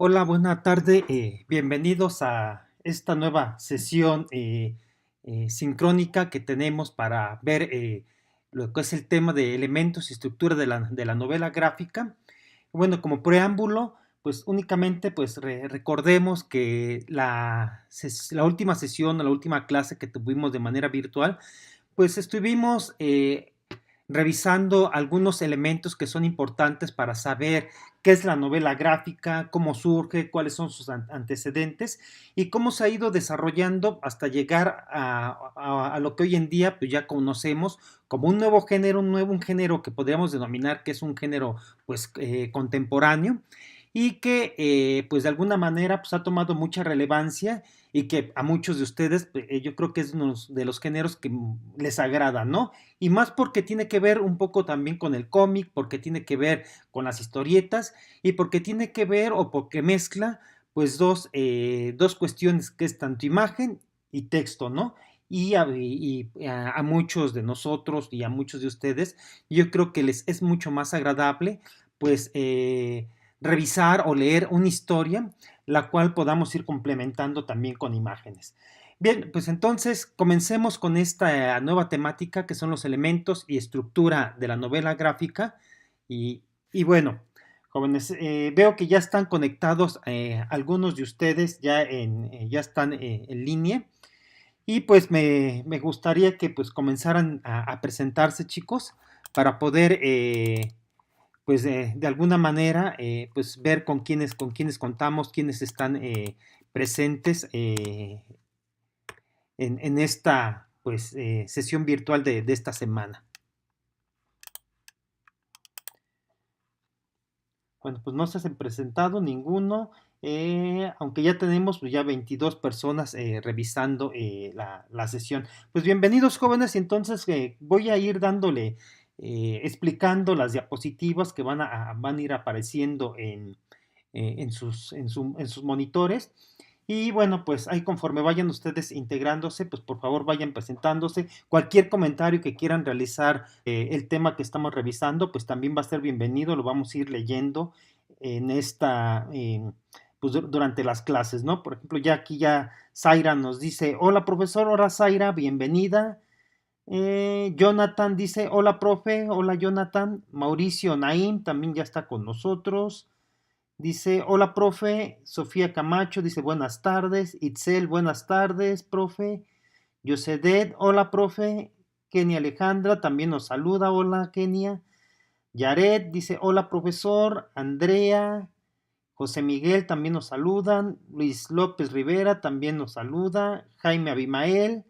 Hola, buena tarde. Bienvenidos a esta nueva sesión sincrónica que tenemos para ver lo que es el tema de elementos y estructura de la novela gráfica. Bueno, como preámbulo, pues únicamente pues recordemos que la última sesión o la última clase que tuvimos de manera virtual, pues estuvimos revisando algunos elementos que son importantes para saber qué es la novela gráfica, cómo surge, cuáles son sus antecedentes y cómo se ha ido desarrollando hasta llegar a lo que hoy en día pues ya conocemos como un nuevo género, un género que podríamos denominar que es un género pues contemporáneo y que pues de alguna manera pues ha tomado mucha relevancia y que a muchos de ustedes yo creo que es uno de los géneros que les agrada, ¿no? Y más porque tiene que ver un poco también con el cómic, porque tiene que ver con las historietas y porque tiene que ver o porque mezcla pues dos cuestiones que es tanto imagen y texto, ¿no? Y a muchos de nosotros y a muchos de ustedes, yo creo que les es mucho más agradable pues revisar o leer una historia, la cual podamos ir complementando también con imágenes. Bien, pues entonces comencemos con esta nueva temática que son los elementos y estructura de la novela gráfica. Y bueno, jóvenes, veo que ya están conectados algunos de ustedes, ya están en línea. Y pues me gustaría que pues comenzaran a presentarse, chicos, para poder pues de alguna manera pues ver con quiénes contamos, quiénes están presentes en esta pues sesión virtual de esta semana. Bueno, pues no se han presentado ninguno, aunque ya tenemos pues, ya 22 personas revisando la sesión. Pues bienvenidos jóvenes, y entonces voy a ir dándole, explicando las diapositivas que van a ir apareciendo en sus monitores. Y bueno, pues ahí conforme vayan ustedes integrándose, pues por favor vayan presentándose. Cualquier comentario que quieran realizar el tema que estamos revisando, pues también va a ser bienvenido, lo vamos a ir leyendo en pues durante las clases, ¿no? Por ejemplo, ya aquí ya Zaira nos dice, hola profesor, hola Zaira, bienvenida. Jonathan dice, hola profe, hola Jonathan. Mauricio Naim también ya está con nosotros. Dice, hola, profe. Sofía Camacho dice, buenas tardes. Itzel, buenas tardes, profe. Yosedet, hola, profe. Kenia Alejandra también nos saluda, hola, Kenia. Yaret dice, hola, profesor. Andrea, José Miguel también nos saludan. Luis López Rivera también nos saluda. Jaime Abimael,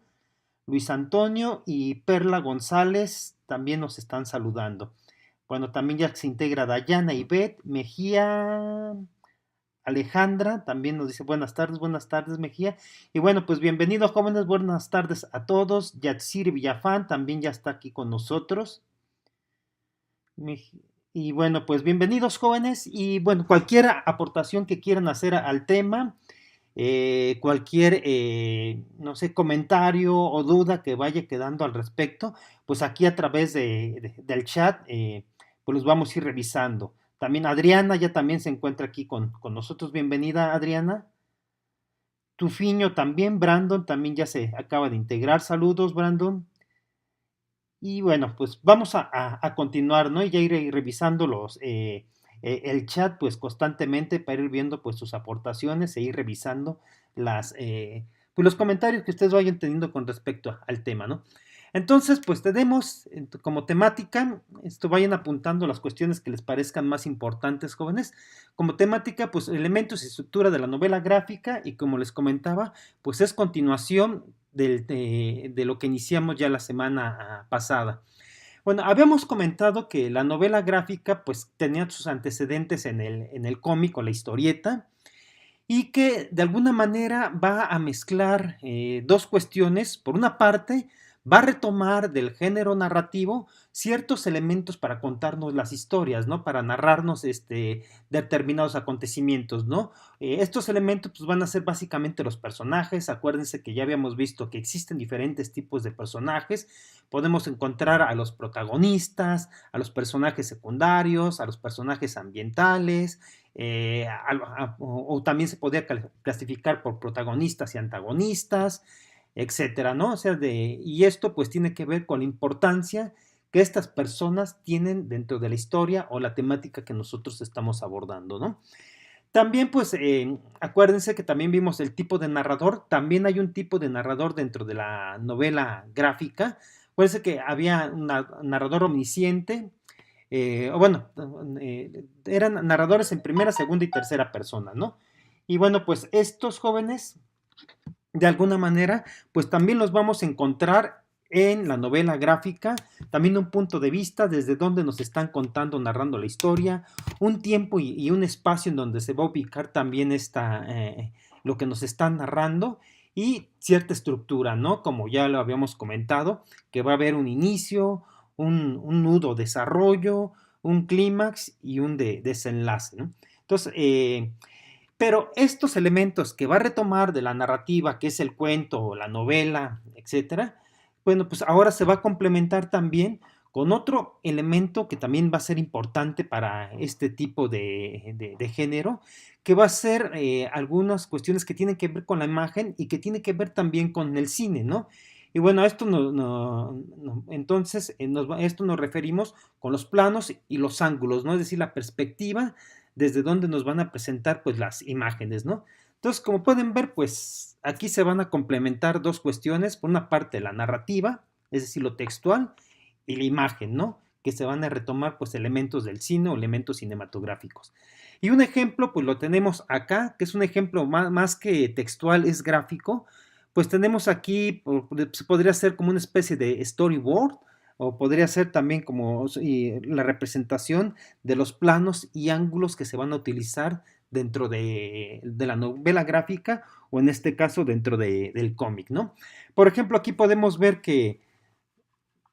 Luis Antonio y Perla González también nos están saludando. Bueno, también ya se integra Dayana Ivette Mejía. Alejandra también nos dice buenas tardes Mejía. Y bueno, pues bienvenidos jóvenes, buenas tardes a todos. Yatsir Villafán también ya está aquí con nosotros. Y bueno, pues bienvenidos jóvenes. Y bueno, cualquier aportación que quieran hacer al tema, cualquier, no sé, comentario o duda que vaya quedando al respecto, pues aquí a través del chat, pues los vamos a ir revisando. También Adriana ya también se encuentra aquí con nosotros. Bienvenida, Adriana. Tufiño también, Brandon también ya se acaba de integrar. Saludos, Brandon. Y bueno, pues vamos a continuar, ¿no? Y ya iré revisando el chat, pues constantemente para ir viendo pues sus aportaciones e ir revisando pues los comentarios que ustedes vayan teniendo con respecto al tema, ¿no? Entonces, pues tenemos como temática, esto vayan apuntando las cuestiones que les parezcan más importantes, jóvenes. Como temática, pues elementos y estructura de la novela gráfica y como les comentaba, pues es continuación de lo que iniciamos ya la semana pasada. Bueno, habíamos comentado que la novela gráfica pues tenía sus antecedentes en el cómic o la historieta y que de alguna manera va a mezclar dos cuestiones. Por una parte, va a retomar del género narrativo ciertos elementos para contarnos las historias, ¿no? Para narrarnos determinados acontecimientos, ¿no? Estos elementos pues, van a ser básicamente los personajes. Acuérdense que ya habíamos visto que existen diferentes tipos de personajes. Podemos encontrar a los protagonistas, a los personajes secundarios, a los personajes ambientales, o también se podría clasificar por protagonistas y antagonistas, etcétera, ¿no? O sea, y esto pues tiene que ver con la importancia que estas personas tienen dentro de la historia o la temática que nosotros estamos abordando, ¿no? También, pues, acuérdense que también vimos el tipo de narrador. También hay un tipo de narrador dentro de la novela gráfica. Acuérdense que había un narrador omnisciente, o bueno, eran narradores en primera, segunda y tercera persona, ¿no? Y bueno, pues estos jóvenes, de alguna manera, pues también los vamos a encontrar en la novela gráfica, también un punto de vista desde donde nos están contando, narrando la historia, un tiempo y un espacio en donde se va a ubicar también lo que nos están narrando y cierta estructura, ¿no? Como ya lo habíamos comentado, que va a haber un inicio, un nudo desarrollo, un clímax y un desenlace, ¿no? Entonces, pero estos elementos que va a retomar de la narrativa, que es el cuento o la novela, etcétera, bueno, pues ahora se va a complementar también con otro elemento que también va a ser importante para este tipo de género, que va a ser algunas cuestiones que tienen que ver con la imagen y que tiene que ver también con el cine, ¿no? Y bueno, a esto entonces, esto nos referimos con los planos y los ángulos, ¿no? Es decir, la perspectiva desde donde nos van a presentar pues las imágenes, ¿no? Entonces, como pueden ver, pues aquí se van a complementar dos cuestiones, por una parte la narrativa, es decir, lo textual, y la imagen, ¿no? Que se van a retomar pues elementos del cine o elementos cinematográficos. Y un ejemplo, pues lo tenemos acá, que es un ejemplo más que textual, es gráfico, pues tenemos aquí, se podría ser como una especie de storyboard, o podría ser también como la representación de los planos y ángulos que se van a utilizar dentro de la novela gráfica o en este caso dentro del cómic, ¿no? Por ejemplo, aquí podemos ver que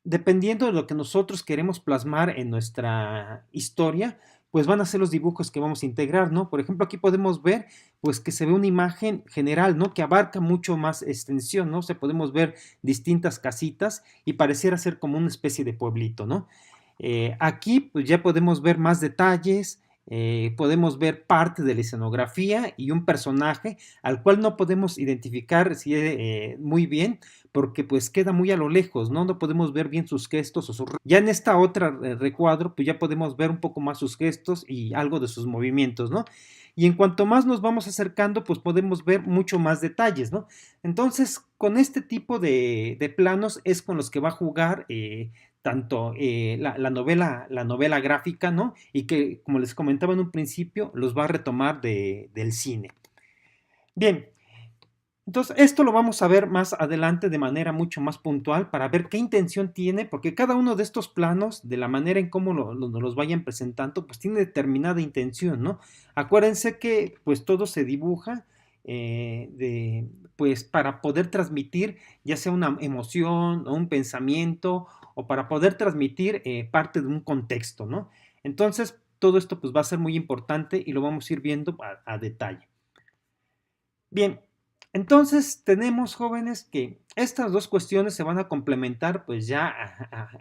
dependiendo de lo que nosotros queremos plasmar en nuestra historia, pues van a ser los dibujos que vamos a integrar, ¿no? Por ejemplo, aquí podemos ver, pues que se ve una imagen general, ¿no? Que abarca mucho más extensión, ¿no? O sea, podemos ver distintas casitas y pareciera ser como una especie de pueblito, ¿no? Aquí, pues ya podemos ver más detalles, podemos ver parte de la escenografía y un personaje al cual no podemos identificar si, muy bien, porque pues queda muy a lo lejos, ¿no? No podemos ver bien sus gestos o sus... Ya en esta otra recuadro, pues ya podemos ver un poco más sus gestos y algo de sus movimientos, ¿no? Y en cuanto más nos vamos acercando, pues podemos ver mucho más detalles, ¿no? Entonces, con este tipo de planos es con los que va a jugar tanto la novela gráfica, ¿no? Y que, como les comentaba en un principio, los va a retomar del cine. Bien, entonces, esto lo vamos a ver más adelante de manera mucho más puntual para ver qué intención tiene, porque cada uno de estos planos, de la manera en cómo los vayan presentando, pues tiene determinada intención, ¿no? Acuérdense que pues todo se dibuja pues para poder transmitir ya sea una emoción o un pensamiento o para poder transmitir parte de un contexto, ¿no? Entonces, todo esto pues va a ser muy importante y lo vamos a ir viendo a detalle. Bien, entonces tenemos jóvenes que estas dos cuestiones se van a complementar pues ya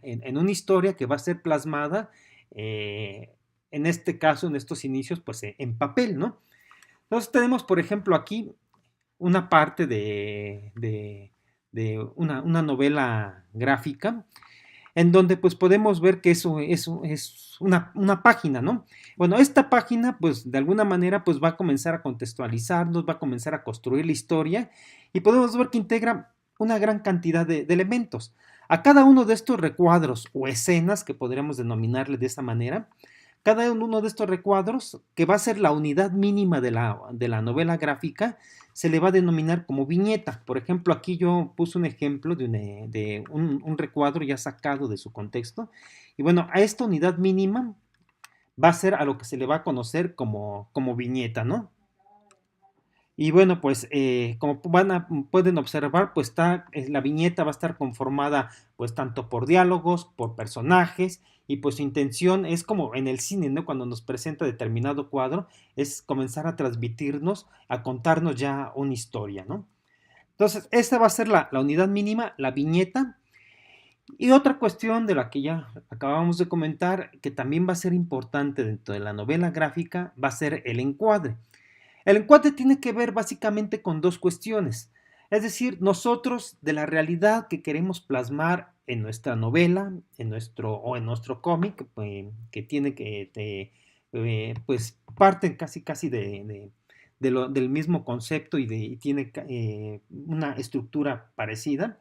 en una historia que va a ser plasmada, eh, en este caso, en estos inicios, pues en papel, ¿no? Entonces tenemos, por ejemplo, aquí una parte de una novela gráfica en donde pues podemos ver que eso es una página, ¿no? Bueno, esta página pues de alguna manera pues va a comenzar a contextualizarnos, va a comenzar a construir la historia y podemos ver que integra una gran cantidad de elementos. A cada uno de estos recuadros o escenas, que podríamos denominarle de esta manera, cada uno de estos recuadros, que va a ser la unidad mínima de la novela gráfica, se le va a denominar como viñeta. Por ejemplo, aquí yo puse un ejemplo de un recuadro ya sacado de su contexto. Y bueno, a esta unidad mínima va a ser a lo que se le va a conocer como viñeta, ¿no? Y bueno, pues como pueden observar, pues la viñeta va a estar conformada pues tanto por diálogos, por personajes, y pues su intención es como en el cine, ¿no? Cuando nos presenta determinado cuadro, es comenzar a transmitirnos, a contarnos ya una historia, ¿no? Entonces, esta va a ser la unidad mínima, la viñeta. Y otra cuestión de la que ya acabamos de comentar, que también va a ser importante dentro de la novela gráfica, va a ser el encuadre. El encuadre tiene que ver básicamente con dos cuestiones. Es decir, nosotros de la realidad que queremos plasmar en nuestra novela, en nuestro cómic, que tiene pues parten casi del mismo concepto y tiene una estructura parecida.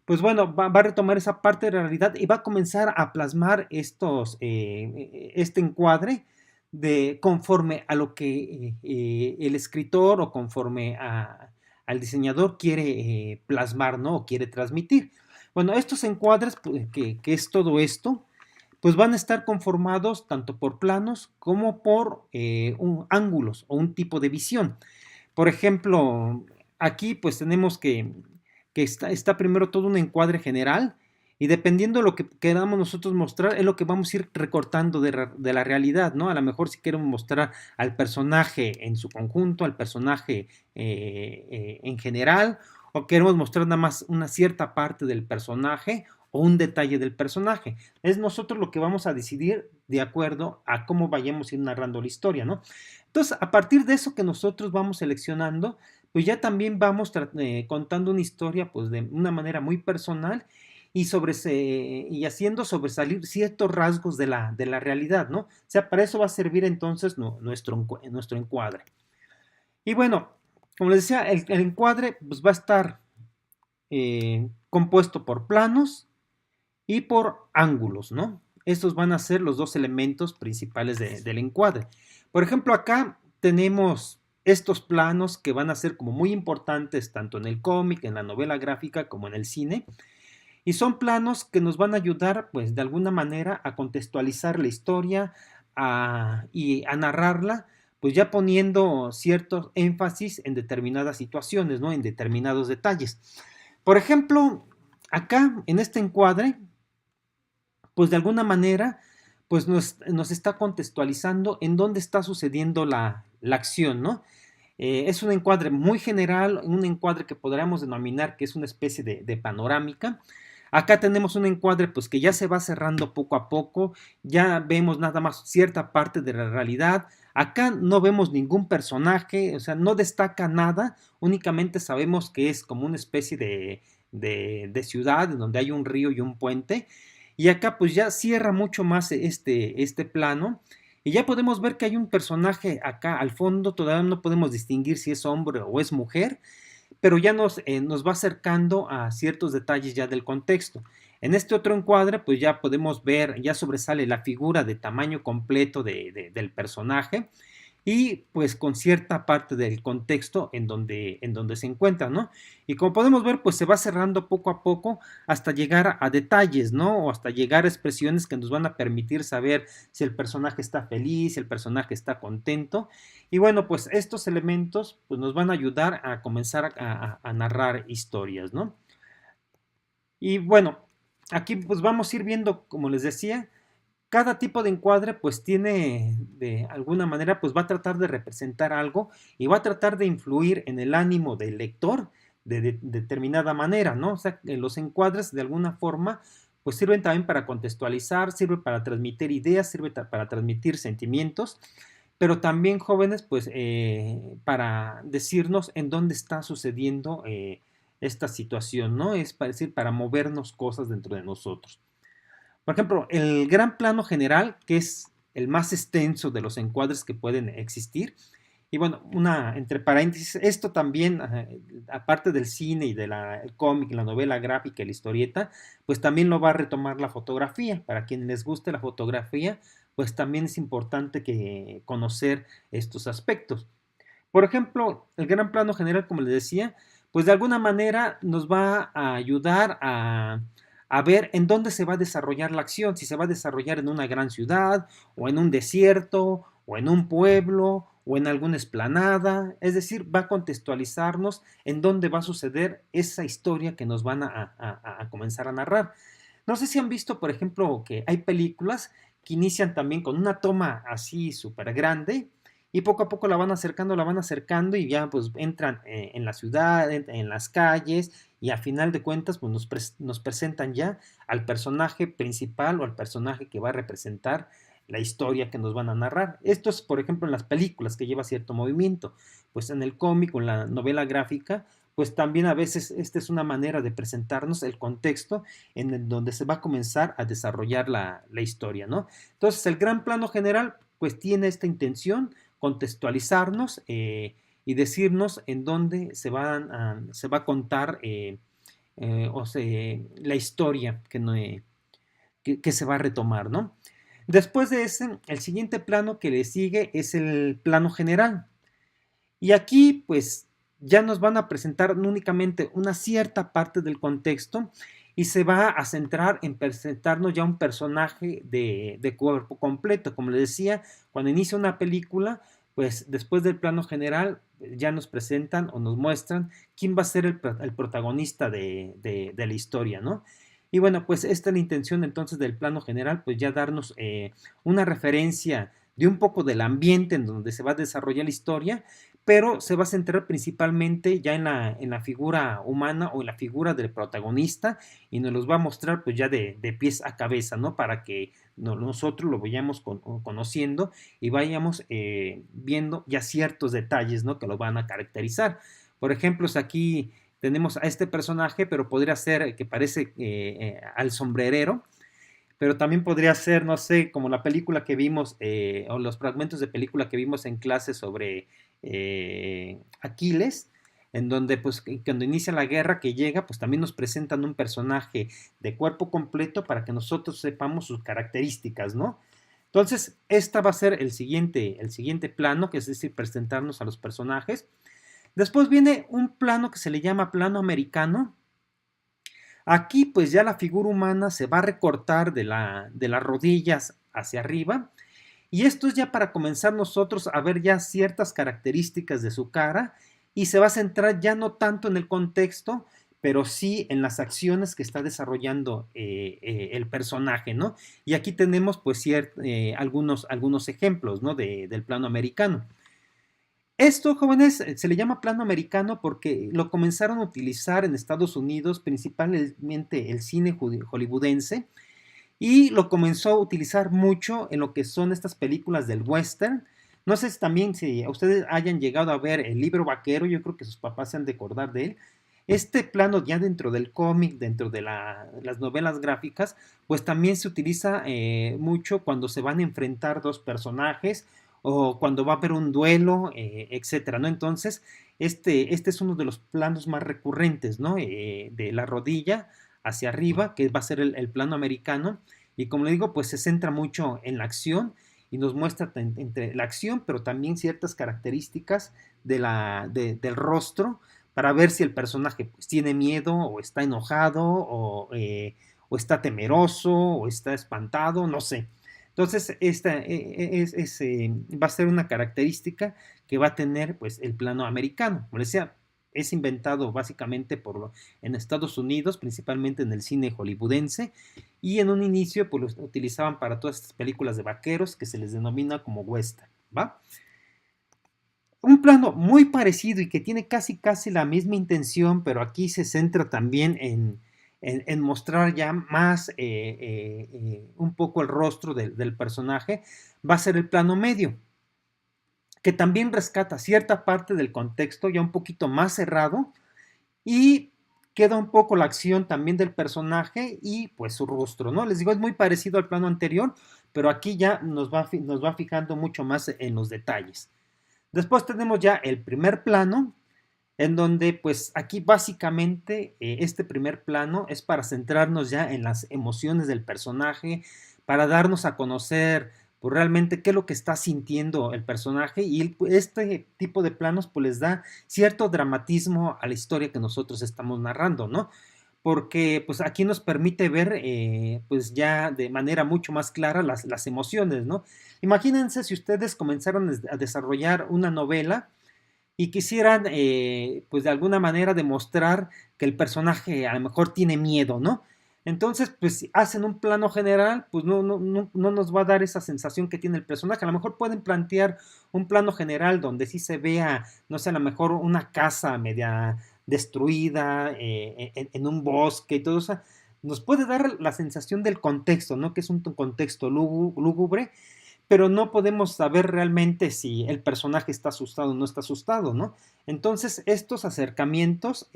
Pues bueno, va a retomar esa parte de la realidad y va a comenzar a plasmar este encuadre conforme a lo que el escritor o conforme al diseñador quiere plasmar, ¿no? O quiere transmitir. Bueno, estos encuadres, pues, que es todo esto, pues van a estar conformados tanto por planos como por ángulos o un tipo de visión. Por ejemplo, aquí pues tenemos que está primero todo un encuadre general y dependiendo de lo que queramos nosotros mostrar es lo que vamos a ir recortando de la realidad, ¿no? A lo mejor si queremos mostrar al personaje en su conjunto, al personaje en general, o queremos mostrar nada más una cierta parte del personaje o un detalle del personaje. Es nosotros lo que vamos a decidir de acuerdo a cómo vayamos a ir narrando la historia, ¿no? Entonces, a partir de eso que nosotros vamos seleccionando, pues ya también vamos contando una historia pues de una manera muy personal y haciendo sobresalir ciertos rasgos de la realidad, ¿no? O sea, para eso va a servir entonces nuestro encuadre. Y bueno, como les decía, el encuadre pues va a estar compuesto por planos y por ángulos, ¿no? Estos van a ser los dos elementos principales del encuadre. Por ejemplo, acá tenemos estos planos que van a ser como muy importantes tanto en el cómic, en la novela gráfica, como en el cine. Y son planos que nos van a ayudar, pues, de alguna manera a contextualizar la historia y a narrarla, pues ya poniendo cierto énfasis en determinadas situaciones, ¿no? En determinados detalles. Por ejemplo, acá en este encuadre, pues de alguna manera, pues nos está contextualizando en dónde está sucediendo la acción, ¿no? Es un encuadre muy general, un encuadre que podríamos denominar que es una especie de panorámica. Acá tenemos un encuadre pues que ya se va cerrando poco a poco, ya vemos nada más cierta parte de la realidad. Acá no vemos ningún personaje, o sea, no destaca nada, únicamente sabemos que es como una especie de ciudad en donde hay un río y un puente. Y acá pues ya cierra mucho más este plano. Y ya podemos ver que hay un personaje acá al fondo, todavía no podemos distinguir si es hombre o es mujer, pero ya nos va acercando a ciertos detalles ya del contexto. En este otro encuadre, pues ya podemos ver, ya sobresale la figura de tamaño completo del personaje y pues con cierta parte del contexto en donde se encuentra, ¿no? Y como podemos ver, pues se va cerrando poco a poco hasta llegar a detalles, ¿no? O hasta llegar a expresiones que nos van a permitir saber si el personaje está feliz, si el personaje está contento. Y bueno, pues estos elementos pues nos van a ayudar a comenzar a narrar historias, ¿no? Y bueno, aquí pues vamos a ir viendo, como les decía, cada tipo de encuadre pues tiene de alguna manera pues va a tratar de representar algo y va a tratar de influir en el ánimo del lector de determinada manera, ¿no? O sea, los encuadres de alguna forma pues sirven también para contextualizar, sirve para transmitir ideas, sirve para transmitir sentimientos, pero también jóvenes pues para decirnos en dónde está sucediendo esta situación, ¿no? Es para decir, para movernos cosas dentro de nosotros. Por ejemplo, el gran plano general, que es el más extenso de los encuadres que pueden existir. Y bueno, entre paréntesis, esto también, aparte del cine y del cómic, la novela gráfica y la historieta, pues también lo va a retomar la fotografía. Para quienes les guste la fotografía, pues también es importante conocer estos aspectos. Por ejemplo, el gran plano general, como les decía, pues de alguna manera nos va a ayudar a ver en dónde se va a desarrollar la acción, si se va a desarrollar en una gran ciudad, o en un desierto, o en un pueblo, o en alguna explanada, es decir, va a contextualizarnos en dónde va a suceder esa historia que nos van a comenzar a narrar. No sé si han visto, por ejemplo, que hay películas que inician también con una toma así súper grande y poco a poco la van acercando y ya pues entran en la ciudad, en las calles y a final de cuentas pues nos presentan ya al personaje principal o al personaje que va a representar la historia que nos van a narrar. Esto es, por ejemplo, en las películas que lleva cierto movimiento. Pues en el cómic o en la novela gráfica, pues también a veces esta es una manera de presentarnos el contexto en el donde se va a comenzar a desarrollar la historia, ¿no? Entonces, el gran plano general, pues tiene esta intención, contextualizarnos y decirnos en dónde se va a contar la historia que se va a retomar, ¿no? Después de ese, el siguiente plano que le sigue es el plano general. Y aquí, pues, ya nos van a presentar no únicamente una cierta parte del contexto y se va a centrar en presentarnos ya un personaje de cuerpo completo. Como les decía, cuando inicia una película, pues después del plano general ya nos presentan o nos muestran quién va a ser el protagonista de la historia, ¿no? Y bueno, pues esta es la intención entonces del plano general, pues ya darnos una referencia de un poco del ambiente en donde se va a desarrollar la historia, pero se va a centrar principalmente ya en la figura humana o en la figura del protagonista y nos los va a mostrar pues ya de pies a cabeza, ¿no? Para que nosotros lo vayamos conociendo y vayamos viendo ya ciertos detalles, ¿no? Que lo van a caracterizar. Por ejemplo, aquí tenemos a este personaje, pero podría ser que parece al sombrerero, pero también podría ser, no sé, como la película que vimos, o los fragmentos de película que vimos en clase sobre Aquiles, en donde pues cuando inicia la guerra que llega, pues también nos presentan un personaje de cuerpo completo para que nosotros sepamos sus características, ¿no? Entonces, esta va a ser el siguiente plano, que es decir, presentarnos a los personajes. Después viene un plano que se le llama plano americano. Aquí pues ya la figura humana se va a recortar de las rodillas hacia arriba y esto es ya para comenzar nosotros a ver ya ciertas características de su cara y se va a centrar ya no tanto en el contexto, pero sí en las acciones que está desarrollando el personaje, ¿no? Y aquí tenemos pues algunos ejemplos, ¿no? Del plano americano. Esto, jóvenes, se le llama plano americano porque lo comenzaron a utilizar en Estados Unidos, principalmente el cine hollywoodense, y lo comenzó a utilizar mucho en lo que son estas películas del western. No sé si también si ustedes hayan llegado a ver el libro vaquero, yo creo que sus papás se han de acordar de él. Este plano ya dentro del cómic, dentro de las novelas gráficas, pues también se utiliza mucho cuando se van a enfrentar dos personajes o cuando va a haber un duelo, etcétera, ¿no? Entonces, este es uno de los planos más recurrentes, ¿no? De la rodilla hacia arriba, que va a ser el plano americano, y como le digo, pues se centra mucho en la acción y nos muestra entre la acción, pero también ciertas características del rostro para ver si el personaje pues, tiene miedo o está enojado o está temeroso o está espantado, no sé. Entonces, esta va a ser una característica que va a tener pues, el plano americano. Como les decía, es inventado básicamente en Estados Unidos, principalmente en el cine hollywoodense, y en un inicio pues, lo utilizaban para todas estas películas de vaqueros que se les denomina como western, ¿va? Un plano muy parecido y que tiene casi la misma intención, pero aquí se centra también en mostrar ya más un poco el rostro del personaje, va a ser el plano medio, que también rescata cierta parte del contexto ya un poquito más cerrado y queda un poco la acción también del personaje y pues su rostro, ¿no? Les digo, es muy parecido al plano anterior, pero aquí ya nos va fijando mucho más en los detalles. Después tenemos ya el primer plano, en donde pues aquí básicamente este primer plano es para centrarnos ya en las emociones del personaje, para darnos a conocer pues, realmente qué es lo que está sintiendo el personaje y este tipo de planos pues les da cierto dramatismo a la historia que nosotros estamos narrando, ¿no? porque pues aquí nos permite ver pues ya de manera mucho más clara las emociones, ¿no? Imagínense si ustedes comenzaron a desarrollar una novela y quisieran pues de alguna manera demostrar que el personaje a lo mejor tiene miedo, ¿no? Entonces, pues si hacen un plano general, pues no nos va a dar esa sensación que tiene el personaje. A lo mejor pueden plantear un plano general donde sí se vea, no sé, a lo mejor una casa media destruida en un bosque y todo eso. Nos puede dar la sensación del contexto, ¿no? Que es un contexto lúgubre, pero no podemos saber realmente si el personaje está asustado o no está asustado, ¿no? Entonces, estos acercamientos,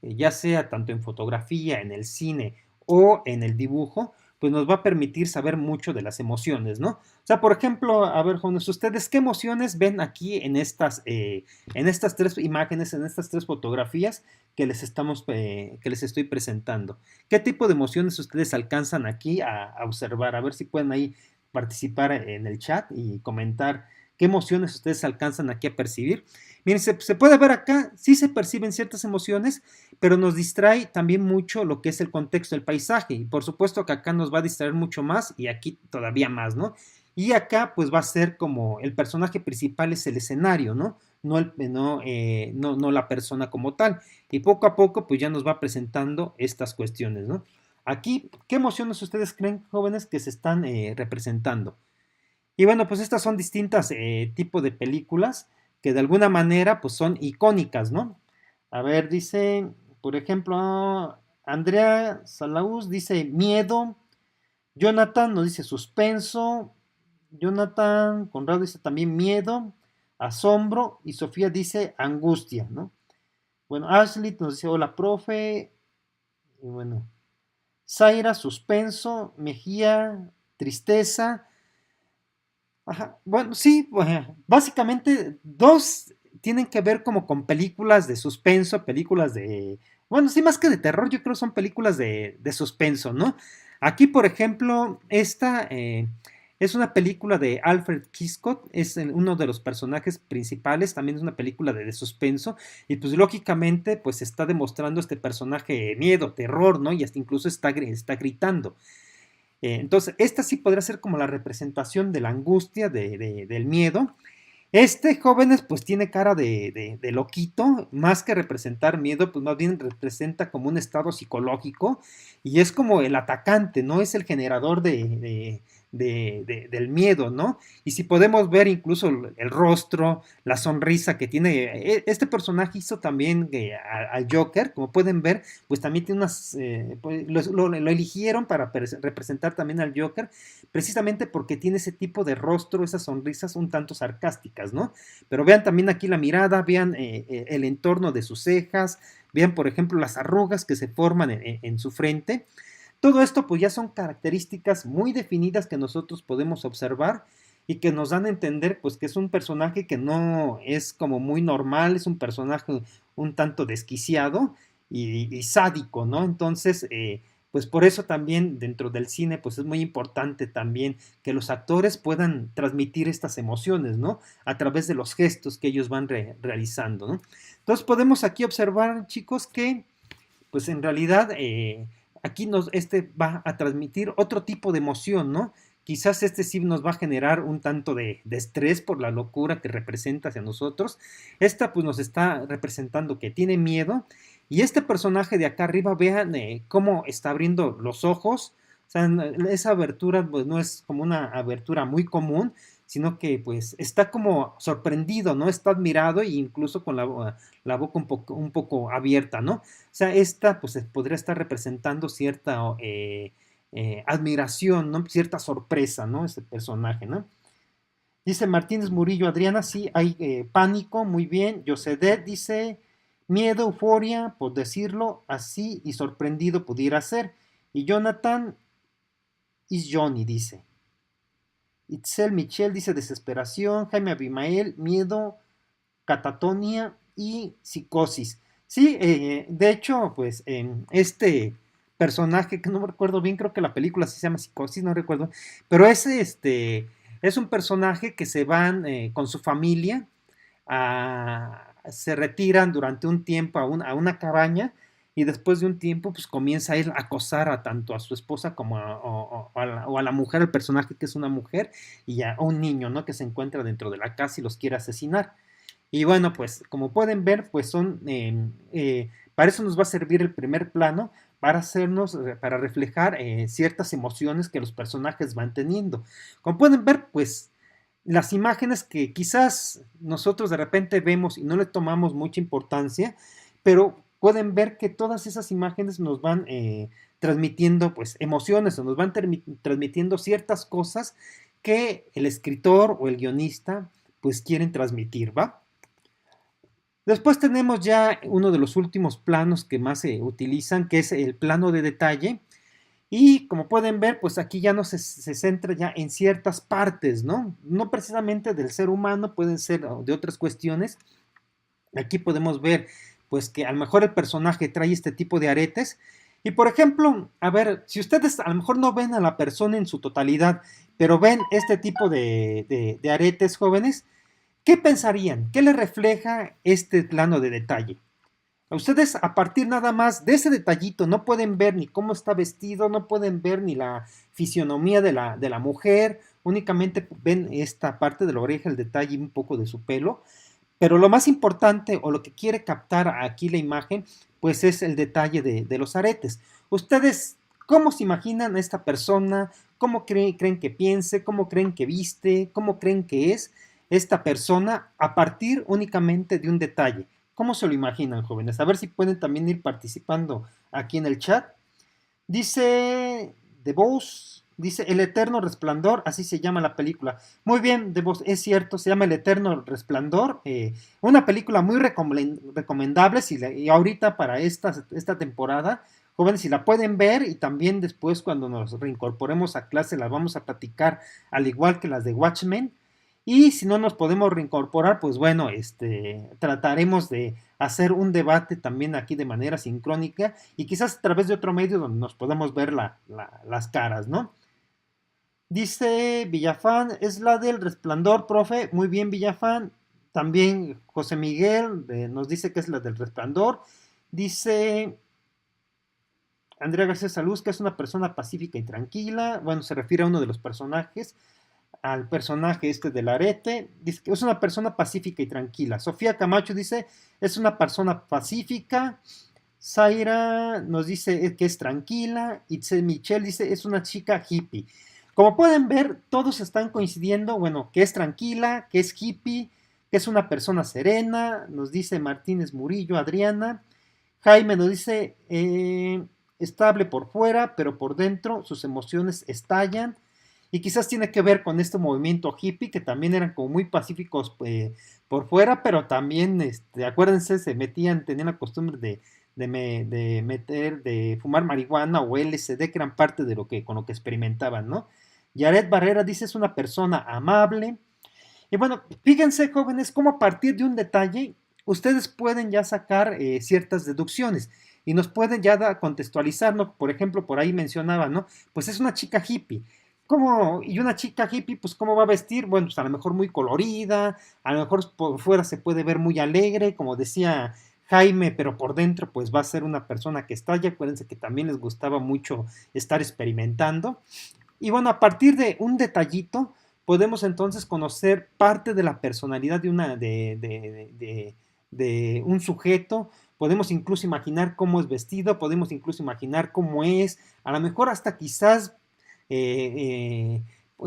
ya sea tanto en fotografía, en el cine o en el dibujo, pues nos va a permitir saber mucho de las emociones, ¿no? O sea, por ejemplo, a ver, jóvenes, ustedes, ¿qué emociones ven aquí en estas tres imágenes, en estas tres fotografías que les estoy presentando? ¿Qué tipo de emociones ustedes alcanzan aquí a observar? A ver si pueden ahí participar en el chat y comentar qué emociones ustedes alcanzan aquí a percibir. Miren, se puede ver acá, sí se perciben ciertas emociones, pero nos distrae también mucho lo que es el contexto del paisaje. Y por supuesto que acá nos va a distraer mucho más y aquí todavía más, ¿no? Y acá pues va a ser como el personaje principal es el escenario, ¿no? No la persona como tal. Y poco a poco pues ya nos va presentando estas cuestiones, ¿no? Aquí, ¿qué emociones ustedes creen, jóvenes, que se están representando? Y bueno, pues estas son distintas tipos de películas que de alguna manera pues son icónicas, ¿no? A ver, dice, por ejemplo, Andrea Salauz dice miedo, Jonathan nos dice suspenso, Jonathan Conrado dice también miedo, asombro y Sofía dice angustia, ¿no? Bueno, Ashley nos dice hola, profe, y bueno, Zaira, suspenso, Mejía, tristeza. Ajá. Bueno, sí, básicamente dos tienen que ver como con películas de suspenso, películas de, bueno, sí, más que de terror, yo creo que son películas de suspenso, ¿no? Aquí, por ejemplo, esta es una película de Alfred Hitchcock, es uno de los personajes principales, también es una película de suspenso, y pues lógicamente, pues está demostrando este personaje miedo, terror, ¿no? Y hasta incluso está gritando. Entonces, esta sí podría ser como la representación de la angustia, del miedo. Este, jóvenes, pues tiene cara de loquito, más que representar miedo, pues más bien representa como un estado psicológico y es como el atacante, ¿no? Es el generador del miedo, ¿no? Y si podemos ver incluso el rostro, la sonrisa que tiene, este personaje hizo también al Joker, como pueden ver, pues también tiene unas, pues, lo eligieron para representar también al Joker, precisamente porque tiene ese tipo de rostro, esas sonrisas un tanto sarcásticas, ¿no? Pero vean también aquí la mirada, vean el entorno de sus cejas, vean por ejemplo las arrugas que se forman en su frente. Todo esto pues ya son características muy definidas que nosotros podemos observar y que nos dan a entender pues que es un personaje que no es como muy normal, es un personaje un tanto desquiciado y sádico, ¿no? Entonces, pues por eso también dentro del cine pues es muy importante también que los actores puedan transmitir estas emociones, ¿no? A través de los gestos que ellos van realizando, ¿no? Entonces podemos aquí observar, chicos, que pues en realidad aquí este va a transmitir otro tipo de emoción, ¿no? Quizás este sí nos va a generar un tanto de estrés por la locura que representa hacia nosotros. Esta pues nos está representando que tiene miedo. Y este personaje de acá arriba, vean cómo está abriendo los ojos. O sea, esa abertura pues no es como una abertura muy común, sino que pues está como sorprendido, ¿no? Está admirado e incluso con la boca un poco abierta, ¿no? O sea, esta pues podría estar representando cierta admiración, ¿no? Cierta sorpresa, ¿no? Ese personaje, ¿no? Dice Martínez Murillo, Adriana, sí, hay pánico, muy bien. Yosedet dice, miedo, euforia, por decirlo así, y sorprendido pudiera ser. Y Jonathan is Johnny, dice. Itzel Michel dice desesperación. Jaime Abimael, miedo, catatonia y psicosis. Sí, de hecho, pues este personaje, que no me recuerdo bien, creo que la película sí se llama Psicosis, no recuerdo, pero es un personaje que se van con su familia, se retiran durante un tiempo a una cabaña y después de un tiempo pues comienza a él a acosar a tanto a su esposa como o a la mujer, al personaje que es una mujer, y a un niño, ¿no? Que se encuentra dentro de la casa y los quiere asesinar. Y bueno, pues como pueden ver, pues para eso nos va a servir el primer plano, para hacernos, para reflejar ciertas emociones que los personajes van teniendo. Como pueden ver, pues las imágenes que quizás nosotros de repente vemos y no le tomamos mucha importancia, pero pueden ver que todas esas imágenes nos van transmitiendo pues emociones o nos van transmitiendo ciertas cosas que el escritor o el guionista pues quieren transmitir, ¿va? Después tenemos ya uno de los últimos planos que más se utilizan, que es el plano de detalle. Y como pueden ver, pues aquí ya no se centra ya en ciertas partes, ¿no? No precisamente del ser humano, pueden ser de otras cuestiones. Aquí podemos ver, pues que a lo mejor el personaje trae este tipo de aretes. Y por ejemplo, a ver, si ustedes a lo mejor no ven a la persona en su totalidad, pero ven este tipo de aretes, jóvenes, ¿qué pensarían? ¿Qué le refleja este plano de detalle? Ustedes a partir nada más de ese detallito no pueden ver ni cómo está vestido, no pueden ver ni la fisionomía de la mujer, únicamente ven esta parte de la oreja, el detalle y un poco de su pelo, pero lo más importante o lo que quiere captar aquí la imagen, pues es el detalle de los aretes. Ustedes, ¿cómo se imaginan a esta persona? ¿Cómo creen que piense? ¿Cómo creen que viste? ¿Cómo creen que es esta persona a partir únicamente de un detalle? ¿Cómo se lo imaginan, jóvenes? A ver si pueden también ir participando aquí en el chat. Dice The Voz, dice El Eterno Resplandor, así se llama la película. Muy bien, The Voz, es cierto, se llama El Eterno Resplandor. Una película muy recomendable y ahorita para esta temporada. Jóvenes, si la pueden ver y también después cuando nos reincorporemos a clase la vamos a platicar al igual que las de Watchmen. Y si no nos podemos reincorporar, pues bueno, trataremos de hacer un debate también aquí de manera sincrónica y quizás a través de otro medio donde nos podamos ver las caras, ¿no? Dice Villafán, es la del Resplandor, profe. Muy bien, Villafán. También José Miguel nos dice que es la del Resplandor. Dice Andrea García Saluz, que es una persona pacífica y tranquila. Bueno, se refiere a uno de los personajes, al personaje del arete, dice que es una persona pacífica y tranquila. Sofía Camacho dice, es una persona pacífica. Zaira nos dice que es tranquila. Itzel Michelle dice, es una chica hippie. Como pueden ver, todos están coincidiendo, bueno, que es tranquila, que es hippie, que es una persona serena, nos dice Martínez Murillo, Adriana. Jaime nos dice, estable por fuera, pero por dentro sus emociones estallan. Y quizás tiene que ver con este movimiento hippie, que también eran como muy pacíficos por fuera, pero también, acuérdense, tenían la costumbre de fumar marihuana o LSD, que eran parte de con lo que experimentaban, ¿no? Yaret Barrera dice, es una persona amable. Y bueno, fíjense, jóvenes, cómo a partir de un detalle, ustedes pueden ya sacar ciertas deducciones y nos pueden ya contextualizar, ¿no? Por ejemplo, por ahí mencionaba, ¿no? Pues es una chica hippie. ¿Cómo? Y una chica hippie, pues ¿cómo va a vestir? Bueno, pues a lo mejor muy colorida, a lo mejor por fuera se puede ver muy alegre, como decía Jaime, pero por dentro pues va a ser una persona que estalla. Acuérdense que también les gustaba mucho estar experimentando. Y bueno, a partir de un detallito, podemos entonces conocer parte de la personalidad de un sujeto. Podemos incluso imaginar cómo es vestido, podemos incluso imaginar cómo es, a lo mejor hasta quizás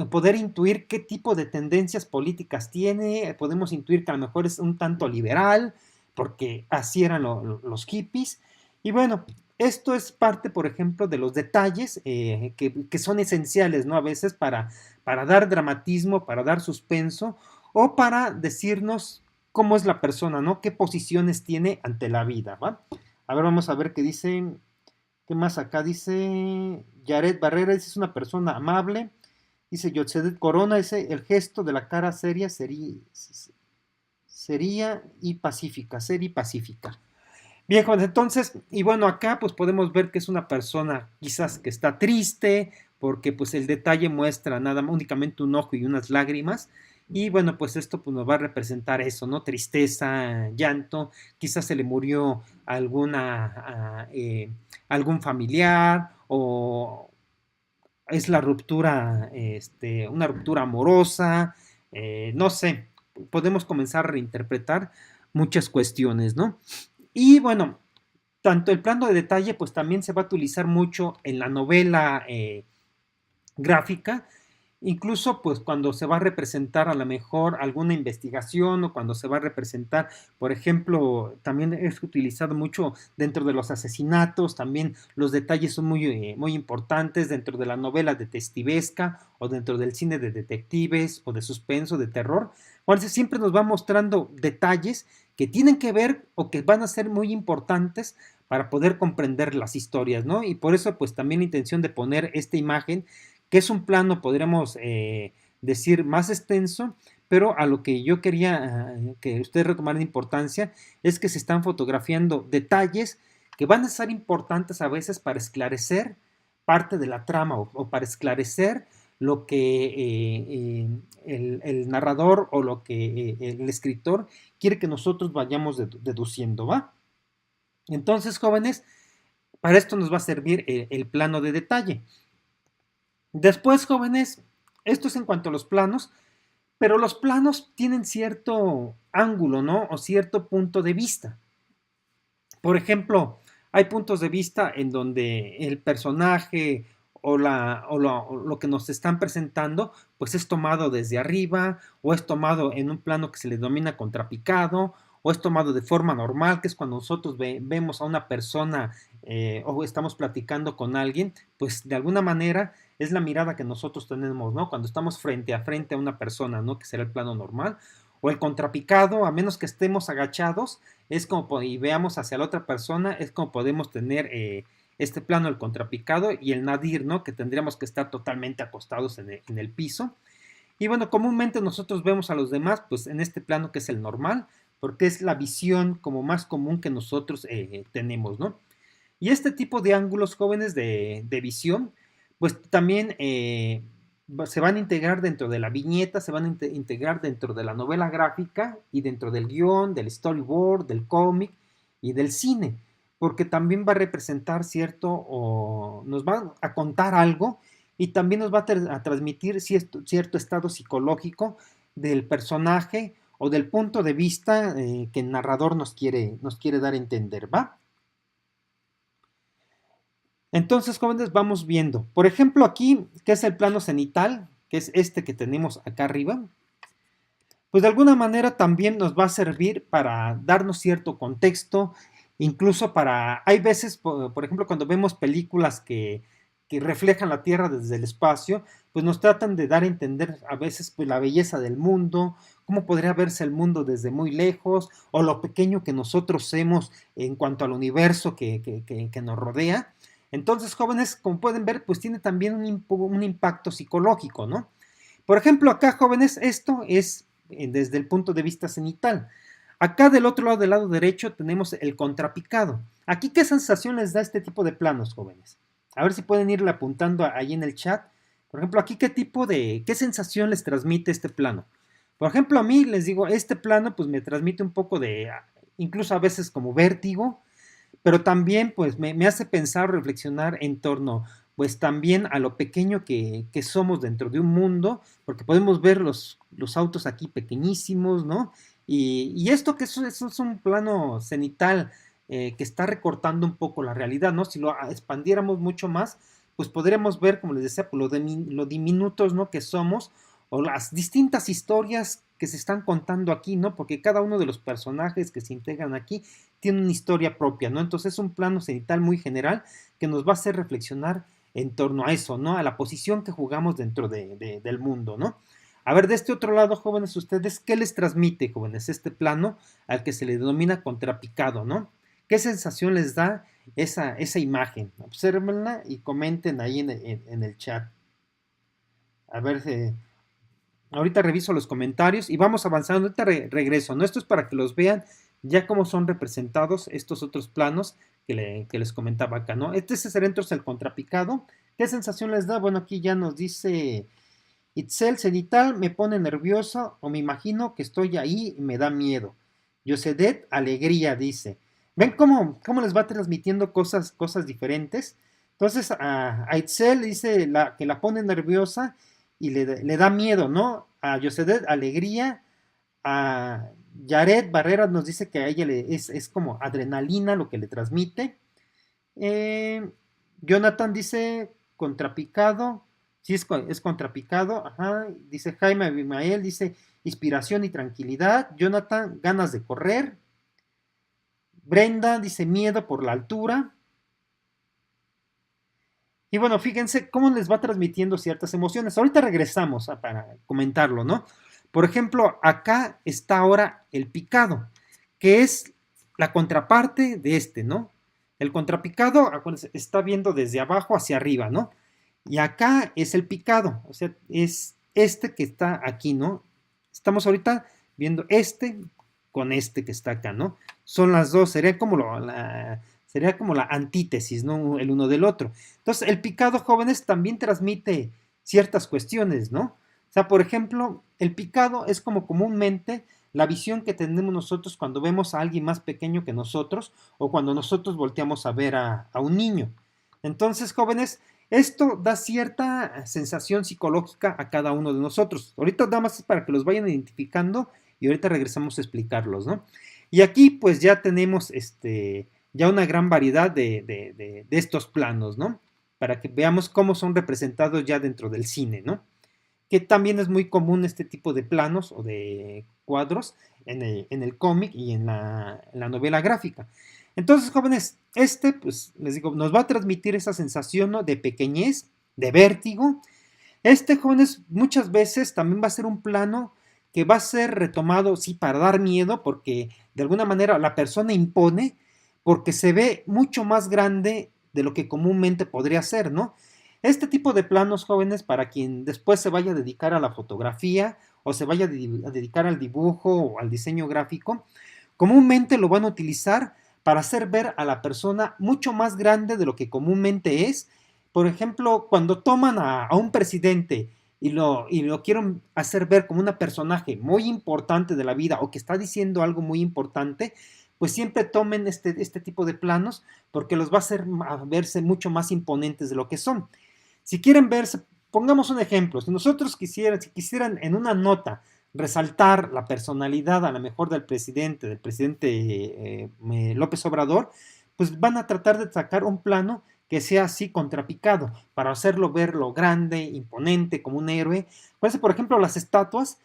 poder intuir qué tipo de tendencias políticas tiene, podemos intuir que a lo mejor es un tanto liberal, porque así eran los hippies. Y bueno, esto es parte, por ejemplo, de los detalles que son esenciales, ¿no? A veces para dar dramatismo, para dar suspenso o para decirnos cómo es la persona, ¿no? ¿Qué posiciones tiene ante la vida, ¿va? A ver, vamos a ver qué dice. ¿Qué más acá? Dice Yaret Barrera, dice, es una persona amable. Dice Yotzedet Corona, dice, el gesto de la cara seria sería y pacífica, seria y pacífica. Bien, jóvenes, entonces, y bueno, acá pues podemos ver que es una persona quizás que está triste, porque pues el detalle muestra nada más, únicamente un ojo y unas lágrimas, Y bueno, pues esto pues, nos va a representar eso, ¿no? Tristeza, llanto, quizás se le murió algún familiar o es la ruptura, una ruptura amorosa, no sé, podemos comenzar a reinterpretar muchas cuestiones, ¿no? Y bueno, tanto el plano de detalle, pues también se va a utilizar mucho en la novela gráfica, incluso pues cuando se va a representar a lo mejor alguna investigación o cuando se va a representar, por ejemplo, también es utilizado mucho dentro de los asesinatos, también los detalles son muy importantes dentro de la novela detectivesca o dentro del cine de detectives o de suspenso, de terror, cual siempre nos va mostrando detalles que tienen que ver o que van a ser muy importantes para poder comprender las historias, ¿no? Y por eso pues también la intención de poner esta imagen que es un plano, podríamos decir, más extenso, pero a lo que yo quería que ustedes retomaran importancia es que se están fotografiando detalles que van a ser importantes a veces para esclarecer parte de la trama o para esclarecer lo que el narrador o lo que el escritor quiere que nosotros vayamos deduciendo, ¿va? Entonces, jóvenes, para esto nos va a servir el plano de detalle. Después, jóvenes, esto es en cuanto a los planos, pero los planos tienen cierto ángulo, ¿no? O cierto punto de vista. Por ejemplo, hay puntos de vista en donde el personaje o lo que nos están presentando, pues es tomado desde arriba, o es tomado en un plano que se le denomina contrapicado, o es tomado de forma normal, que es cuando nosotros vemos a una persona o estamos platicando con alguien, pues de alguna manera es la mirada que nosotros tenemos, ¿no? Cuando estamos frente a frente a una persona, ¿no? Que será el plano normal, o el contrapicado, a menos que estemos agachados, es como y veamos hacia la otra persona, es como podemos tener este plano, el contrapicado, y el nadir, ¿no? Que tendríamos que estar totalmente acostados en el piso. Y bueno, comúnmente nosotros vemos a los demás, pues en este plano que es el normal, porque es la visión como más común que nosotros tenemos, ¿no? Y este tipo de ángulos jóvenes de visión, pues también se van a integrar dentro de la viñeta, se van a integrar dentro de la novela gráfica y dentro del guión, del storyboard, del cómic y del cine, porque también va a representar cierto, o nos va a contar algo y también nos va a transmitir cierto estado psicológico del personaje o del punto de vista que el narrador nos quiere dar a entender, ¿va? Entonces, jóvenes, vamos viendo. Por ejemplo, aquí, que es el plano cenital, que es este que tenemos acá arriba, pues de alguna manera también nos va a servir para darnos cierto contexto, incluso para, hay veces, por ejemplo, cuando vemos películas que reflejan la Tierra desde el espacio, pues nos tratan de dar a entender a veces pues, la belleza del mundo, cómo podría verse el mundo desde muy lejos, o lo pequeño que nosotros somos en cuanto al universo que nos rodea. Entonces, jóvenes, como pueden ver, pues tiene también un impacto psicológico, ¿no? Por ejemplo, acá, jóvenes, esto es desde el punto de vista cenital. Acá del otro lado, del lado derecho, tenemos el contrapicado. Aquí, ¿qué sensación les da este tipo de planos, jóvenes? A ver si pueden irle apuntando ahí en el chat. Por ejemplo, aquí, ¿qué sensación les transmite este plano? Por ejemplo, a mí les digo, este plano pues me transmite un poco de, incluso a veces como vértigo, pero también pues me hace pensar, reflexionar en torno pues también a lo pequeño que somos dentro de un mundo, porque podemos ver los autos aquí pequeñísimos, ¿no? Y esto que eso es un plano cenital que está recortando un poco la realidad, ¿no? Si lo expandiéramos mucho más, pues podríamos ver, como les decía, pues, lo diminutos, ¿no? Que somos, o las distintas historias que se están contando aquí, ¿no? Porque cada uno de los personajes que se integran aquí tiene una historia propia, ¿no? Entonces es un plano cenital muy general que nos va a hacer reflexionar en torno a eso, ¿no? A la posición que jugamos dentro del mundo, ¿no? A ver, de este otro lado, jóvenes, ustedes, ¿qué les transmite, jóvenes, este plano al que se le denomina contrapicado, ¿no? ¿Qué sensación les da esa imagen? Obsérvenla y comenten ahí en el chat. A ver, ahorita reviso los comentarios y vamos avanzando. Ahorita regreso, ¿no? Esto es para que los vean ya cómo son representados estos otros planos que les comentaba acá, ¿no? Este sería entonces el contrapicado. ¿Qué sensación les da? Bueno, aquí ya nos dice Itzel cenital me pone nervioso o me imagino que estoy ahí y me da miedo. Yosedet, alegría, dice. ¿Ven cómo les va transmitiendo cosas diferentes? Entonces a Itzel dice que la pone nerviosa y le da miedo, ¿no? A Yosedet, alegría. A Yaret Barreras nos dice que a ella es como adrenalina lo que le transmite. Eh, Jonathan dice contrapicado. Sí, es contrapicado. Ajá. Dice Jaime Abimael, dice inspiración y tranquilidad. Jonathan, ganas de correr. Brenda dice miedo por la altura. Y bueno, fíjense cómo les va transmitiendo ciertas emociones. Ahorita regresamos para comentarlo, ¿no? Por ejemplo, acá está ahora el picado, que es la contraparte de este, ¿no? El contrapicado, acuérdense, está viendo desde abajo hacia arriba, ¿no? Y acá es el picado, o sea, es este que está aquí, ¿no? Estamos ahorita viendo este con este que está acá, ¿no? Son las dos, sería como la antítesis, ¿no? El uno del otro. Entonces, el picado, jóvenes, también transmite ciertas cuestiones, ¿no? O sea, por ejemplo, el picado es como comúnmente la visión que tenemos nosotros cuando vemos a alguien más pequeño que nosotros o cuando nosotros volteamos a ver a un niño. Entonces, jóvenes, esto da cierta sensación psicológica a cada uno de nosotros. Ahorita nada más es para que los vayan identificando y ahorita regresamos a explicarlos, ¿no? Y aquí pues ya tenemos ya una gran variedad de estos planos, ¿no? Para que veamos cómo son representados ya dentro del cine, ¿no? Que también es muy común este tipo de planos o de cuadros en el cómic y en la novela gráfica. Entonces, jóvenes, pues les digo, nos va a transmitir esa sensación, ¿no? De pequeñez, de vértigo. Jóvenes, muchas veces también va a ser un plano que va a ser retomado, sí, para dar miedo, porque de alguna manera la persona impone, porque se ve mucho más grande de lo que comúnmente podría ser, ¿no? Este tipo de planos, jóvenes, para quien después se vaya a dedicar a la fotografía o se vaya a dedicar al dibujo o al diseño gráfico, comúnmente lo van a utilizar para hacer ver a la persona mucho más grande de lo que comúnmente es. Por ejemplo, cuando toman a un presidente y lo quieren hacer ver como un personaje muy importante de la vida o que está diciendo algo muy importante, pues siempre tomen este tipo de planos porque los va a hacer a verse mucho más imponentes de lo que son. Si quieren verse, pongamos un ejemplo, si si quisieran en una nota resaltar la personalidad a lo mejor del presidente López Obrador, pues van a tratar de sacar un plano que sea así contrapicado, para hacerlo verlo grande, imponente, como un héroe. Por ejemplo, las estatuas,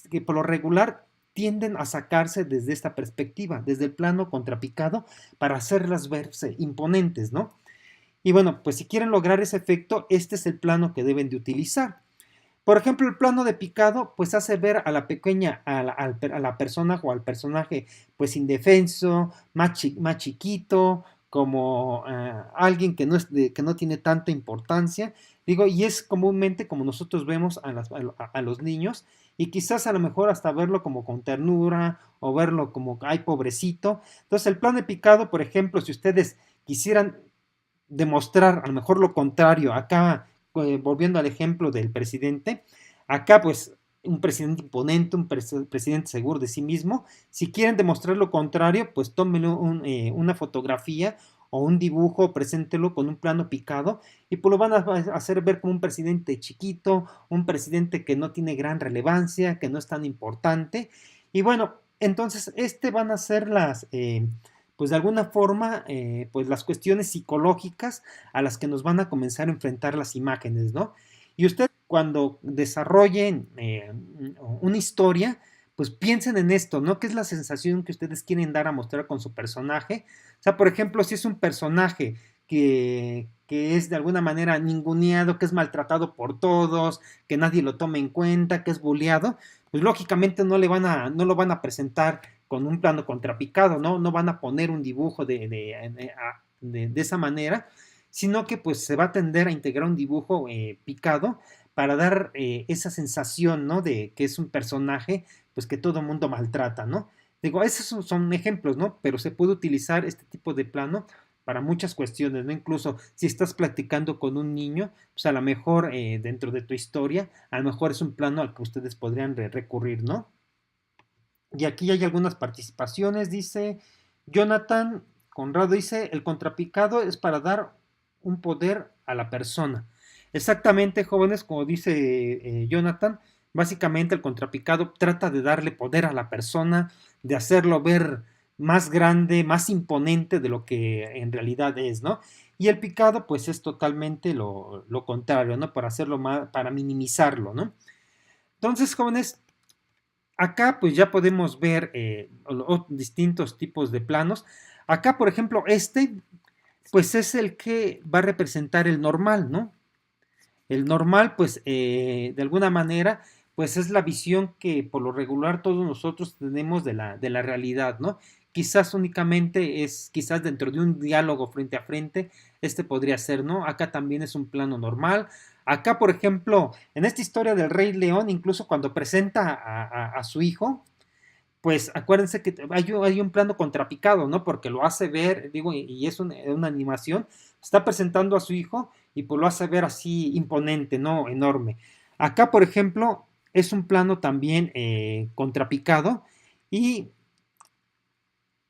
que por lo regular tienden a sacarse desde esta perspectiva, desde el plano contrapicado, para hacerlas verse imponentes, ¿no? Y bueno, pues si quieren lograr ese efecto, este es el plano que deben de utilizar. Por ejemplo, el plano de picado, pues hace ver a la pequeña, a la persona o al personaje, pues indefenso, más chiquito, como alguien que no tiene tanta importancia. Digo, y es comúnmente como nosotros vemos a los niños, y quizás a lo mejor hasta verlo como con ternura o verlo como, ay, pobrecito. Entonces, el plano de picado, por ejemplo, si ustedes quisieran demostrar a lo mejor lo contrario, acá volviendo al ejemplo del presidente, acá pues un presidente imponente, presidente seguro de sí mismo, si quieren demostrar lo contrario, pues tómenlo una fotografía o un dibujo, preséntelo con un plano picado y pues lo van a hacer ver como un presidente chiquito, un presidente que no tiene gran relevancia, que no es tan importante. Y bueno, entonces van a ser pues de alguna forma, pues las cuestiones psicológicas a las que nos van a comenzar a enfrentar las imágenes, ¿no? Y usted cuando desarrollen una historia, pues piensen en esto, ¿no? ¿Qué es la sensación que ustedes quieren dar a mostrar con su personaje? O sea, por ejemplo, si es un personaje que es de alguna manera ninguneado, que es maltratado por todos, que nadie lo tome en cuenta, que es bulleado, pues lógicamente no lo van a presentar con un plano contrapicado, ¿no? No van a poner un dibujo de esa manera, sino que pues se va a tender a integrar un dibujo picado para dar esa sensación, ¿no? De que es un personaje, pues que todo mundo maltrata, ¿no? Digo, esos son ejemplos, ¿no? Pero se puede utilizar este tipo de plano para muchas cuestiones, ¿no? Incluso si estás platicando con un niño, pues a lo mejor dentro de tu historia, a lo mejor es un plano al que ustedes podrían recurrir, ¿no? Y aquí hay algunas participaciones, dice Jonathan Conrado, dice, el contrapicado es para dar un poder a la persona. Exactamente, jóvenes, como dice Jonathan, básicamente el contrapicado trata de darle poder a la persona, de hacerlo ver más grande, más imponente de lo que en realidad es, ¿no? Y el picado, pues es totalmente lo contrario, ¿no? Para hacerlo más, para minimizarlo, ¿no? Entonces, jóvenes, acá pues ya podemos ver distintos tipos de planos. Acá, por ejemplo, pues es el que va a representar el normal, ¿no? El normal, pues de alguna manera, pues es la visión que por lo regular todos nosotros tenemos de la realidad, ¿no? Quizás únicamente es, quizás dentro de un diálogo frente a frente, podría ser, ¿no? Acá también es un plano normal. Acá, por ejemplo, en esta historia del Rey León, incluso cuando presenta a su hijo, pues acuérdense que hay un plano contrapicado, ¿no? Porque lo hace ver, digo, y es una animación, está presentando a su hijo y pues lo hace ver así imponente, ¿no? Enorme. Acá, por ejemplo, es un plano también contrapicado y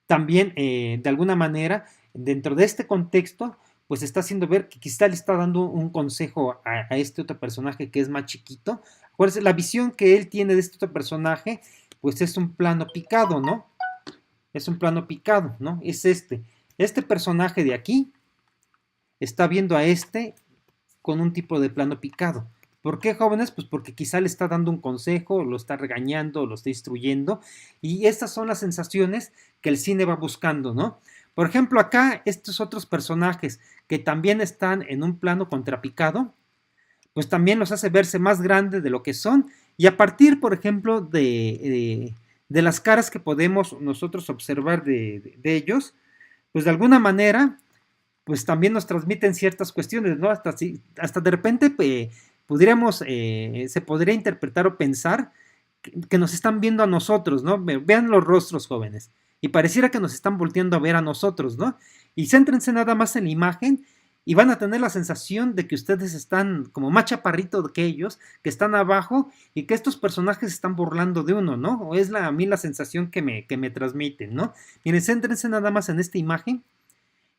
también de alguna manera, dentro de este contexto, pues está haciendo ver que quizá le está dando un consejo a este otro personaje que es más chiquito. Acuérdense, la visión que él tiene de este otro personaje, pues es un plano picado, ¿no? Es un plano picado, ¿no? Es este. Este personaje de aquí está viendo a este con un tipo de plano picado. ¿Por qué, jóvenes? Pues porque quizá le está dando un consejo, lo está regañando, lo está instruyendo, y estas son las sensaciones que el cine va buscando, ¿no? Por ejemplo, acá estos otros personajes que también están en un plano contrapicado, pues también los hace verse más grandes de lo que son, y a partir, por ejemplo, de las caras que podemos nosotros observar de ellos, pues de alguna manera pues también nos transmiten ciertas cuestiones, ¿no? Hasta de repente pudiéramos, se podría interpretar o pensar que nos están viendo a nosotros, ¿no? Vean los rostros, jóvenes, y pareciera que nos están volteando a ver a nosotros, ¿no? Y céntrense nada más en la imagen y van a tener la sensación de que ustedes están como más chaparritos que ellos, que están abajo y que estos personajes están burlando de uno, ¿no? O es a mí la sensación que me transmiten, ¿no? Miren, céntrense nada más en esta imagen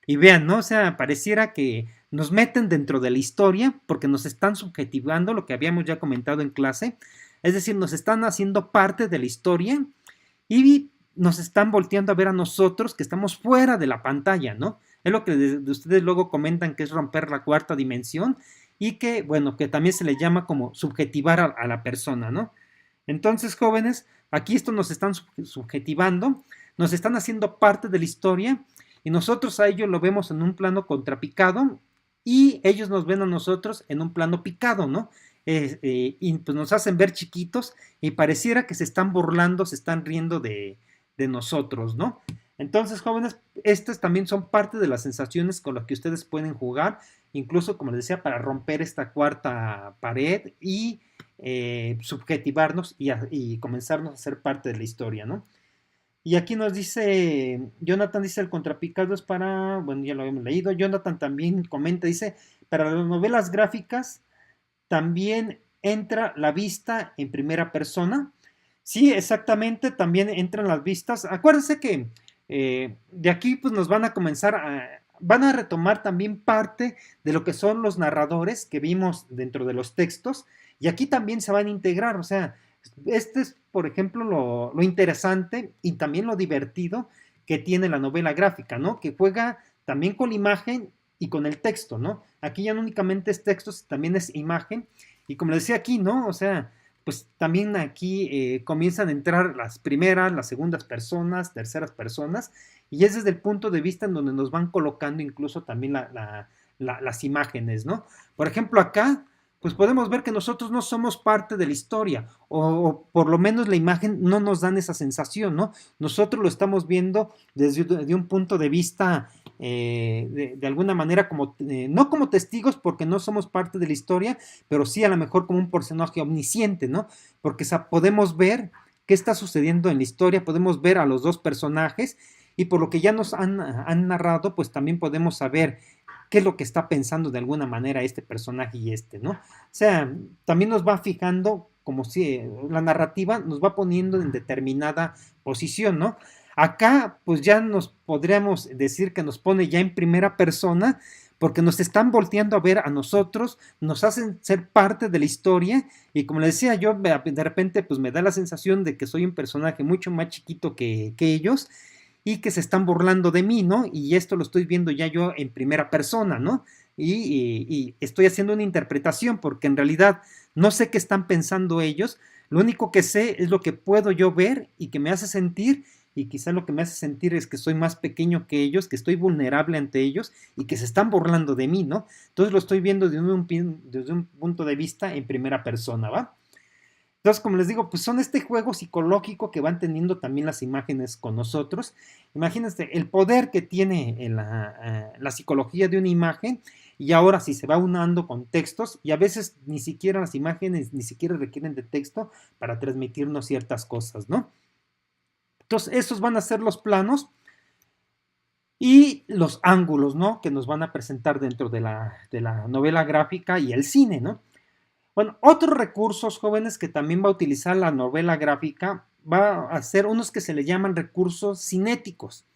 y vean, ¿no? O sea, pareciera que nos meten dentro de la historia porque nos están subjetivando lo que habíamos ya comentado en clase. Es decir, nos están haciendo parte de la historia y nos están volteando a ver a nosotros que estamos fuera de la pantalla, ¿no? Es lo que de ustedes luego comentan que es romper la cuarta dimensión y que, bueno, que también se le llama como subjetivar a la persona, ¿no? Entonces, jóvenes, aquí esto nos están subjetivando, nos están haciendo parte de la historia y nosotros a ellos lo vemos en un plano contrapicado y ellos nos ven a nosotros en un plano picado, ¿no? Y pues nos hacen ver chiquitos y pareciera que se están burlando, se están riendo de nosotros, ¿no? Entonces, jóvenes, estas también son parte de las sensaciones con las que ustedes pueden jugar, incluso, como les decía, para romper esta cuarta pared y subjetivarnos y comenzarnos a ser parte de la historia, ¿no? Y aquí nos dice, Jonathan dice, el contrapicado es para, bueno, ya lo habíamos leído, Jonathan también comenta, dice, para las novelas gráficas también entra la vista en primera persona. Sí, exactamente, también entran las vistas. Acuérdense que de aquí pues nos van a comenzar van a retomar también parte de lo que son los narradores que vimos dentro de los textos y aquí también se van a integrar, o sea, este es, por ejemplo, lo interesante y también lo divertido que tiene la novela gráfica, ¿no? Que juega también con la imagen y con el texto, ¿no? Aquí ya no únicamente es texto, también es imagen. Y como les decía aquí, ¿no? O sea, pues también aquí comienzan a entrar las primeras, las segundas personas, terceras personas, y es desde el punto de vista en donde nos van colocando incluso también las imágenes, ¿no? Por ejemplo, acá pues podemos ver que nosotros no somos parte de la historia, o por lo menos la imagen no nos dan esa sensación, ¿no? Nosotros lo estamos viendo desde de un punto de vista, de alguna manera, como, no como testigos, porque no somos parte de la historia, pero sí a lo mejor como un personaje omnisciente, ¿no? Porque podemos ver qué está sucediendo en la historia, podemos ver a los dos personajes, y por lo que ya nos han narrado, pues también podemos saber qué es lo que está pensando de alguna manera este personaje y ¿no? O sea, también nos va fijando como si la narrativa nos va poniendo en determinada posición, ¿no? Acá, pues ya nos podríamos decir que nos pone ya en primera persona, porque nos están volteando a ver a nosotros, nos hacen ser parte de la historia, y como les decía yo, de repente pues me da la sensación de que soy un personaje mucho más chiquito que ellos, y que se están burlando de mí, ¿no? Y esto lo estoy viendo ya yo en primera persona, ¿no? Y estoy haciendo una interpretación porque en realidad no sé qué están pensando ellos, lo único que sé es lo que puedo yo ver y que me hace sentir, y quizá lo que me hace sentir es que soy más pequeño que ellos, que estoy vulnerable ante ellos y que se están burlando de mí, ¿no? Entonces lo estoy viendo desde un punto de vista en primera persona, ¿va? Entonces, como les digo, pues son este juego psicológico que van teniendo también las imágenes con nosotros. Imagínense el poder que tiene en la psicología de una imagen, y ahora si se va unando con textos, y a veces ni siquiera las imágenes ni siquiera requieren de texto para transmitirnos ciertas cosas, ¿no? Entonces, estos van a ser los planos y los ángulos, ¿no? Que nos van a presentar dentro de la novela gráfica y el cine, ¿no? Bueno, otros recursos jóvenes que también va a utilizar la novela gráfica va a ser unos que se le llaman recursos cinéticos.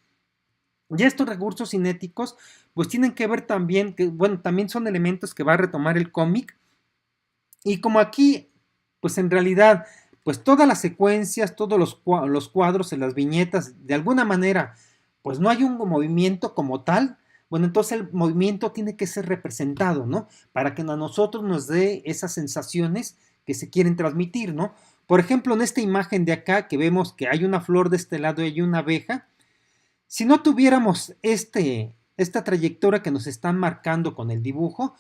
Y estos recursos cinéticos pues tienen que ver también, que bueno, también son elementos que va a retomar el cómic. Y como aquí, pues en realidad, pues todas las secuencias, todos los cuadros en las viñetas, de alguna manera, pues no hay un movimiento como tal. Bueno, entonces el movimiento tiene que ser representado, ¿no? Para que a nosotros nos dé esas sensaciones que se quieren transmitir, ¿no? Por ejemplo, en esta imagen de acá que vemos que hay una flor de este lado y hay una abeja, si no tuviéramos esta trayectoria que nos están marcando con el dibujo,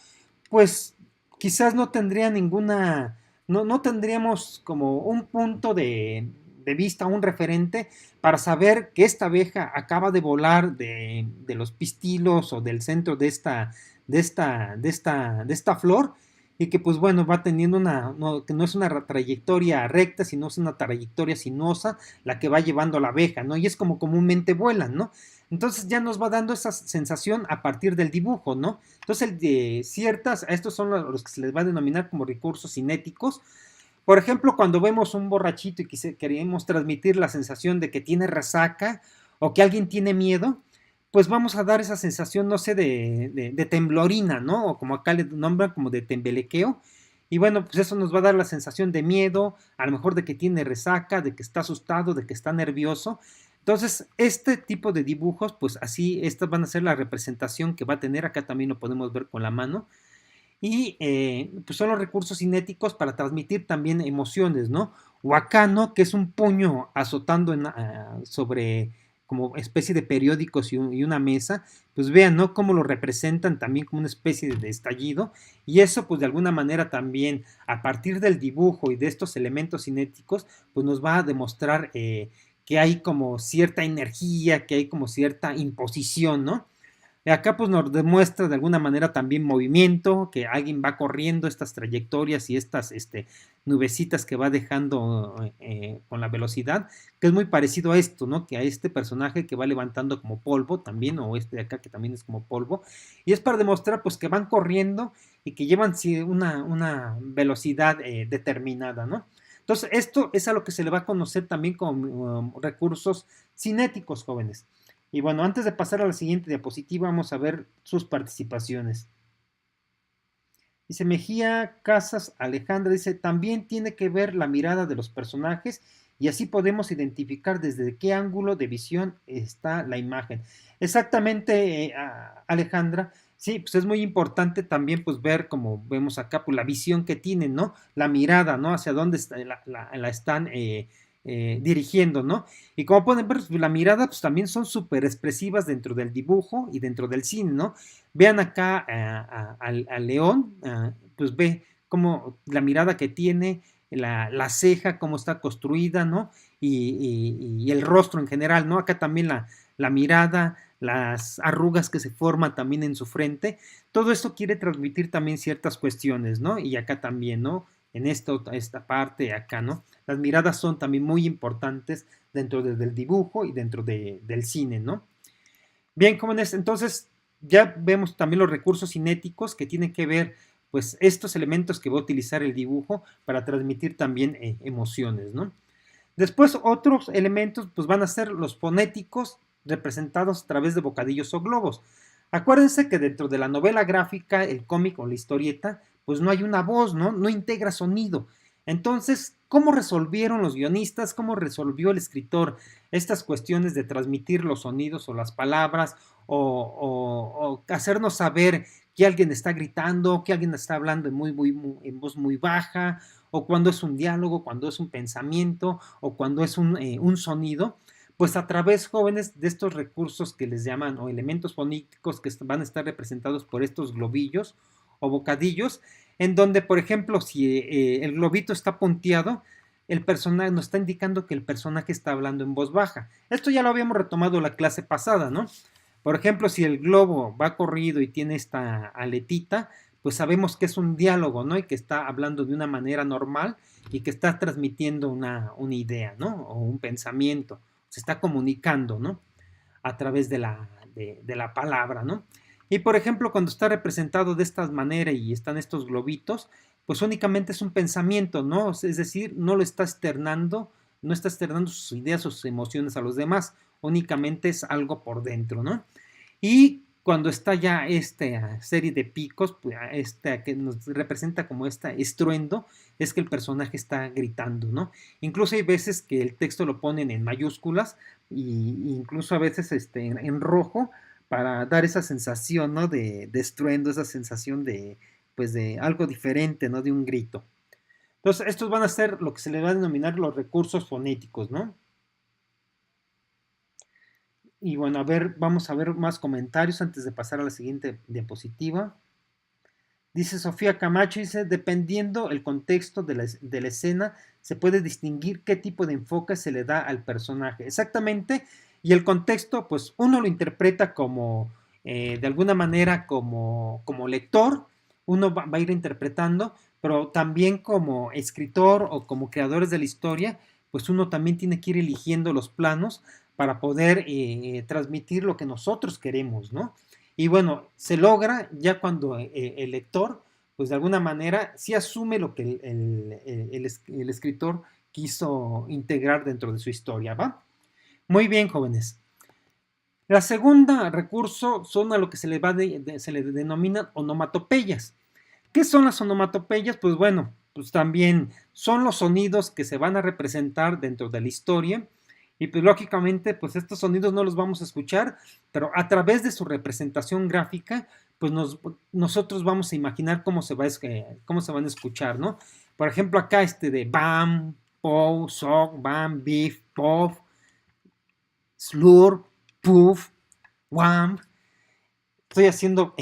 pues quizás no tendría ninguna, no tendríamos como un punto de vista, un referente para saber que esta abeja acaba de volar de los pistilos o del centro de esta flor, y que pues bueno va teniendo que no es una trayectoria recta, sino es una trayectoria sinuosa la que va llevando a la abeja, ¿no? Y es como comúnmente vuelan, ¿no? Entonces ya nos va dando esa sensación a partir del dibujo, ¿no? Entonces el de ciertas, a estos son los que se les va a denominar como recursos cinéticos. Por ejemplo, cuando vemos un borrachito y queremos transmitir la sensación de que tiene resaca o que alguien tiene miedo, pues vamos a dar esa sensación, no sé, de temblorina, ¿no? O como acá le nombran, como de tembelequeo. Y bueno, pues eso nos va a dar la sensación de miedo, a lo mejor de que tiene resaca, de que está asustado, de que está nervioso. Entonces, este tipo de dibujos, pues así, estas van a ser la representación que va a tener. Acá también lo podemos ver con la mano. Y pues son los recursos cinéticos para transmitir también emociones, ¿no? O acá, ¿no? Que es un puño azotando sobre como especie de periódicos y una mesa, pues vean, ¿no? Cómo lo representan también como una especie de estallido, y eso pues de alguna manera también a partir del dibujo y de estos elementos cinéticos, pues nos va a demostrar que hay como cierta energía, que hay como cierta imposición, ¿no? Acá pues nos demuestra de alguna manera también movimiento, que alguien va corriendo estas trayectorias y estas nubecitas que va dejando con la velocidad, que es muy parecido a esto, ¿no? Que a este personaje que va levantando como polvo también, o este de acá que también es como polvo, y es para demostrar pues que van corriendo y que llevan una velocidad determinada, ¿no? Entonces esto es a lo que se le va a conocer también como recursos cinéticos, jóvenes. Y bueno, antes de pasar a la siguiente diapositiva, vamos a ver sus participaciones. Dice Mejía Casas Alejandra, dice, también tiene que ver la mirada de los personajes y así podemos identificar desde qué ángulo de visión está la imagen. Exactamente, Alejandra. Sí, pues es muy importante también pues ver, como vemos acá, pues la visión que tienen, ¿no? La mirada, ¿no? Hacia dónde la están dirigiendo, ¿no? Y como pueden ver, pues, la mirada pues también son súper expresivas dentro del dibujo y dentro del cine, ¿no? Vean acá al león, pues ve cómo la mirada que tiene, la ceja, cómo está construida, ¿no? Y el rostro en general, ¿no? Acá también la mirada, las arrugas que se forman también en su frente, todo esto quiere transmitir también ciertas cuestiones, ¿no? Y acá también, ¿no? en esta parte acá, ¿no? Las miradas son también muy importantes dentro del dibujo y dentro del cine, ¿no? Bien, jóvenes, entonces ya vemos también los recursos cinéticos que tienen que ver, pues, estos elementos que va a utilizar el dibujo para transmitir también emociones, ¿no? Después otros elementos pues van a ser los fonéticos representados a través de bocadillos o globos. Acuérdense que dentro de la novela gráfica, el cómic o la historieta, pues no hay una voz, ¿no? No integra sonido. Entonces, ¿cómo resolvieron los guionistas? ¿Cómo resolvió el escritor estas cuestiones de transmitir los sonidos o las palabras o hacernos saber que alguien está gritando, que alguien está hablando en voz muy baja, o cuando es un diálogo, cuando es un pensamiento o cuando es un sonido? Pues a través, jóvenes, de estos recursos que les llaman o elementos fonéticos que van a estar representados por estos globillos o bocadillos, en donde, por ejemplo, si el globito está punteado, el personaje nos está indicando que el personaje está hablando en voz baja. Esto ya lo habíamos retomado la clase pasada, ¿no? Por ejemplo, si el globo va corrido y tiene esta aletita, pues sabemos que es un diálogo, ¿no? Y que está hablando de una manera normal y que está transmitiendo una idea, ¿no? O un pensamiento. Se está comunicando, ¿no? A través de la palabra, ¿no? Y por ejemplo, cuando está representado de esta manera y están estos globitos, pues únicamente es un pensamiento, ¿no? Es decir, no lo está externando, no está externando sus ideas, sus emociones a los demás, únicamente es algo por dentro, ¿no? Y cuando está ya esta serie de picos, pues, esta que nos representa como este estruendo, es que el personaje está gritando, ¿no? Incluso hay veces que el texto lo ponen en mayúsculas y incluso a veces en rojo para dar esa sensación, ¿no? De estruendo, esa sensación de, pues de algo diferente, ¿no? De un grito. Entonces, estos van a ser lo que se le va a denominar los recursos fonéticos, ¿no? Y bueno, a ver, vamos a ver más comentarios antes de pasar a la siguiente diapositiva. Dice Sofía Camacho, dice, dependiendo el contexto de la escena, se puede distinguir qué tipo de enfoque se le da al personaje. Exactamente, y el contexto, pues uno lo interpreta como, de alguna manera, como lector, uno va a ir interpretando, pero también como escritor o como creadores de la historia, pues uno también tiene que ir eligiendo los planos para poder transmitir lo que nosotros queremos, ¿no? Y bueno, se logra ya cuando el lector, pues de alguna manera, sí asume lo que el escritor quiso integrar dentro de su historia, ¿va? Muy bien, jóvenes. La segunda recurso son a lo que se le denominan onomatopeyas. ¿Qué son las onomatopeyas? Pues bueno, pues también son los sonidos que se van a representar dentro de la historia y pues lógicamente pues estos sonidos no los vamos a escuchar, pero a través de su representación gráfica pues nosotros vamos a imaginar cómo se van a escuchar, ¿no? Por ejemplo acá de bam, pow, sock, bam, beef, puff, slur, puff, wham. Estoy haciendo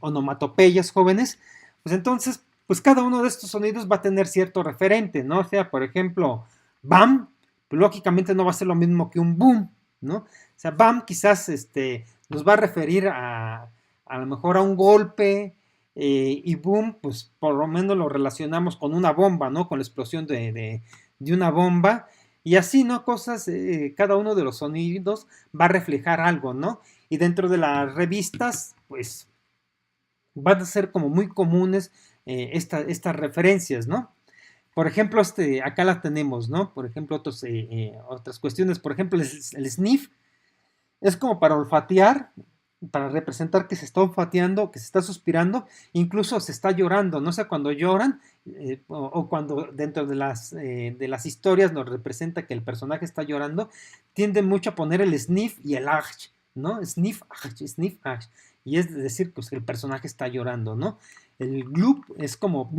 onomatopeyas, jóvenes. Pues entonces, pues cada uno de estos sonidos va a tener cierto referente, ¿no? O sea, por ejemplo, bam, pues lógicamente no va a ser lo mismo que un boom, ¿no? O sea, bam quizás nos va a referir a lo mejor a un golpe, y boom, pues por lo menos lo relacionamos con una bomba, ¿no? Con la explosión de una bomba. Y así, ¿no? Cosas, cada uno de los sonidos va a reflejar algo, ¿no? Y dentro de las revistas, pues van a ser como muy comunes estas referencias, ¿no? Por ejemplo, acá la tenemos, ¿no? Por ejemplo, otras cuestiones, por ejemplo, el sniff es como para olfatear, para representar que se está olfateando, que se está suspirando, incluso se está llorando, no sé, cuando lloran o cuando dentro de las historias nos representa que el personaje está llorando, tienden mucho a poner el sniff y el arch, ¿no? Sniff, arch, sniff, arch. Y es decir, pues que el personaje está llorando, ¿no? El gloop es como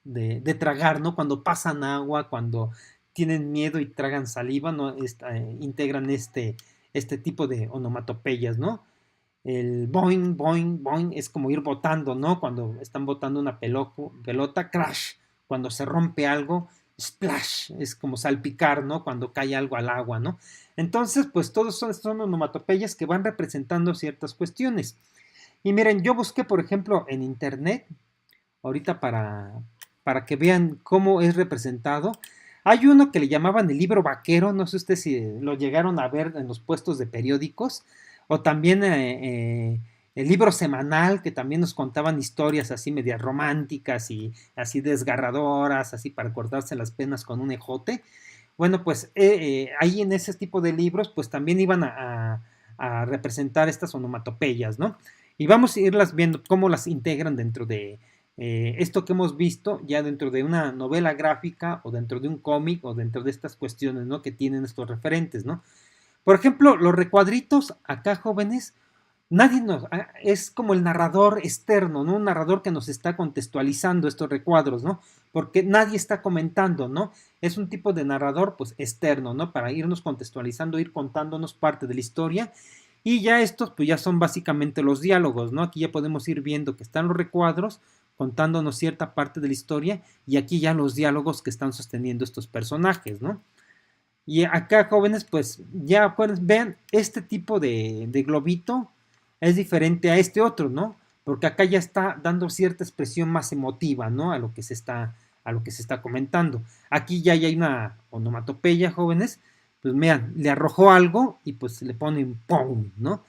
de tragar, ¿no? Cuando pasan agua, cuando tienen miedo y tragan saliva, ¿no? Integran este tipo de onomatopeyas, ¿no? El boing, boing, boing es como ir botando, ¿no? Cuando están botando una pelota, crash, cuando se rompe algo, splash, es como salpicar, ¿no? Cuando cae algo al agua, ¿no? Entonces, pues todos son onomatopeyas que van representando ciertas cuestiones. Y miren, yo busqué, por ejemplo, en internet, ahorita para que vean cómo es representado. Hay uno que le llamaban el libro vaquero, no sé ustedes si lo llegaron a ver en los puestos de periódicos, o también el libro semanal, que también nos contaban historias así medias románticas y así desgarradoras, así para cortarse las penas con un ejote. Bueno, pues ahí en ese tipo de libros, pues también iban a representar estas onomatopeyas, ¿no? Y vamos a irlas viendo cómo las integran dentro de esto que hemos visto, ya dentro de una novela gráfica o dentro de un cómic o dentro de estas cuestiones, ¿no? Que tienen estos referentes, ¿no? Por ejemplo, los recuadritos acá, jóvenes, nadie nos, es como el narrador externo, ¿no? Un narrador que nos está contextualizando estos recuadros, ¿no? Porque nadie está comentando, ¿no? Es un tipo de narrador, pues, externo, ¿no? Para irnos contextualizando, ir contándonos parte de la historia. Y ya estos, pues, ya son básicamente los diálogos, ¿no? Aquí ya podemos ir viendo que están los recuadros contándonos cierta parte de la historia y aquí ya los diálogos que están sosteniendo estos personajes, ¿no? Y acá, jóvenes, pues ya pues, vean, este tipo de globito es diferente a este otro, ¿no? Porque acá ya está dando cierta expresión más emotiva, ¿no? A lo que se está comentando. Aquí ya hay una onomatopeya, jóvenes, pues vean, le arrojó algo y pues le ponen ¡pum!, ¿no?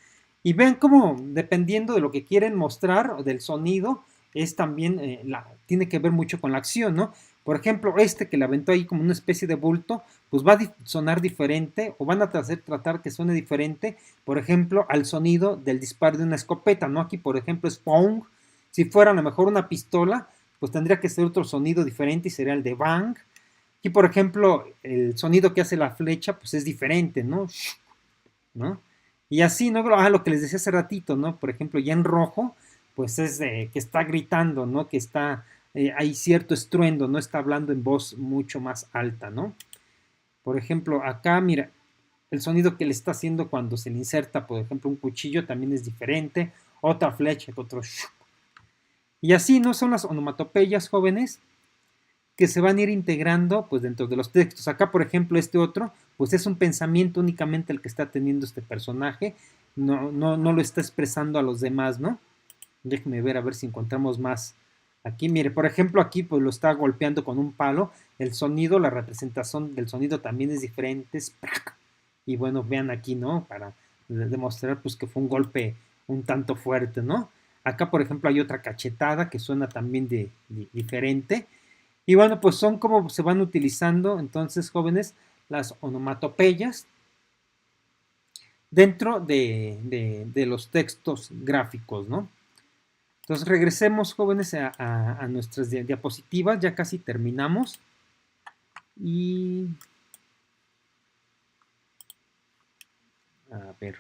Y vean cómo, dependiendo de lo que quieren mostrar, o del sonido, es también, tiene que ver mucho con la acción, ¿no? Por ejemplo, este que le aventó ahí como una especie de bulto, pues va a sonar diferente o van a tratar que suene diferente, por ejemplo, al sonido del disparo de una escopeta, ¿no? Aquí, por ejemplo, es pong. Si fuera a lo mejor una pistola, pues tendría que ser otro sonido diferente y sería el de bang. Aquí, por ejemplo, el sonido que hace la flecha, pues es diferente, ¿no? ¿No? Y así, ¿no? Lo que les decía hace ratito, ¿no? Por ejemplo, ya en rojo, pues es que está gritando, ¿no? Que está, hay cierto estruendo, ¿no? Está hablando en voz mucho más alta, ¿no? Por ejemplo, acá, mira, el sonido que le está haciendo cuando se le inserta, por ejemplo, un cuchillo también es diferente, otra flecha, otro... Y así, ¿no? Son las onomatopeyas, jóvenes, que se van a ir integrando pues dentro de los textos. Acá, por ejemplo, este otro, pues es un pensamiento únicamente el que está teniendo este personaje, no lo está expresando a los demás, ¿no? Déjenme ver a ver si encontramos más. Aquí, mire, por ejemplo, aquí pues lo está golpeando con un palo, el sonido, la representación del sonido también es diferente, es y bueno, vean aquí, ¿no? Para demostrar pues que fue un golpe un tanto fuerte, ¿no? Acá, por ejemplo, hay otra cachetada que suena también diferente. Y bueno, pues son como se van utilizando entonces, jóvenes, las onomatopeyas dentro de los textos gráficos, ¿no? Entonces regresemos, jóvenes, a nuestras diapositivas, ya casi terminamos. Y a ver.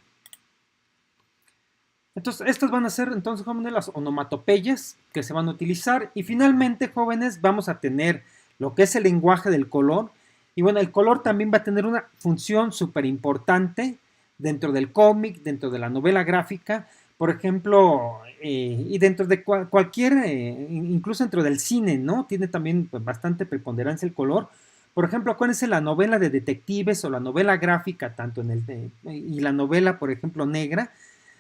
Entonces, estas van a ser, entonces, jóvenes, las onomatopeyas que se van a utilizar. Y finalmente, jóvenes, vamos a tener lo que es el lenguaje del color. Y bueno, el color también va a tener una función súper importante dentro del cómic, dentro de la novela gráfica, por ejemplo, y dentro de cualquier, incluso dentro del cine, ¿no? Tiene también pues, bastante preponderancia el color. Por ejemplo, acuérdense la novela de detectives o la novela gráfica, tanto en y la novela, por ejemplo, negra,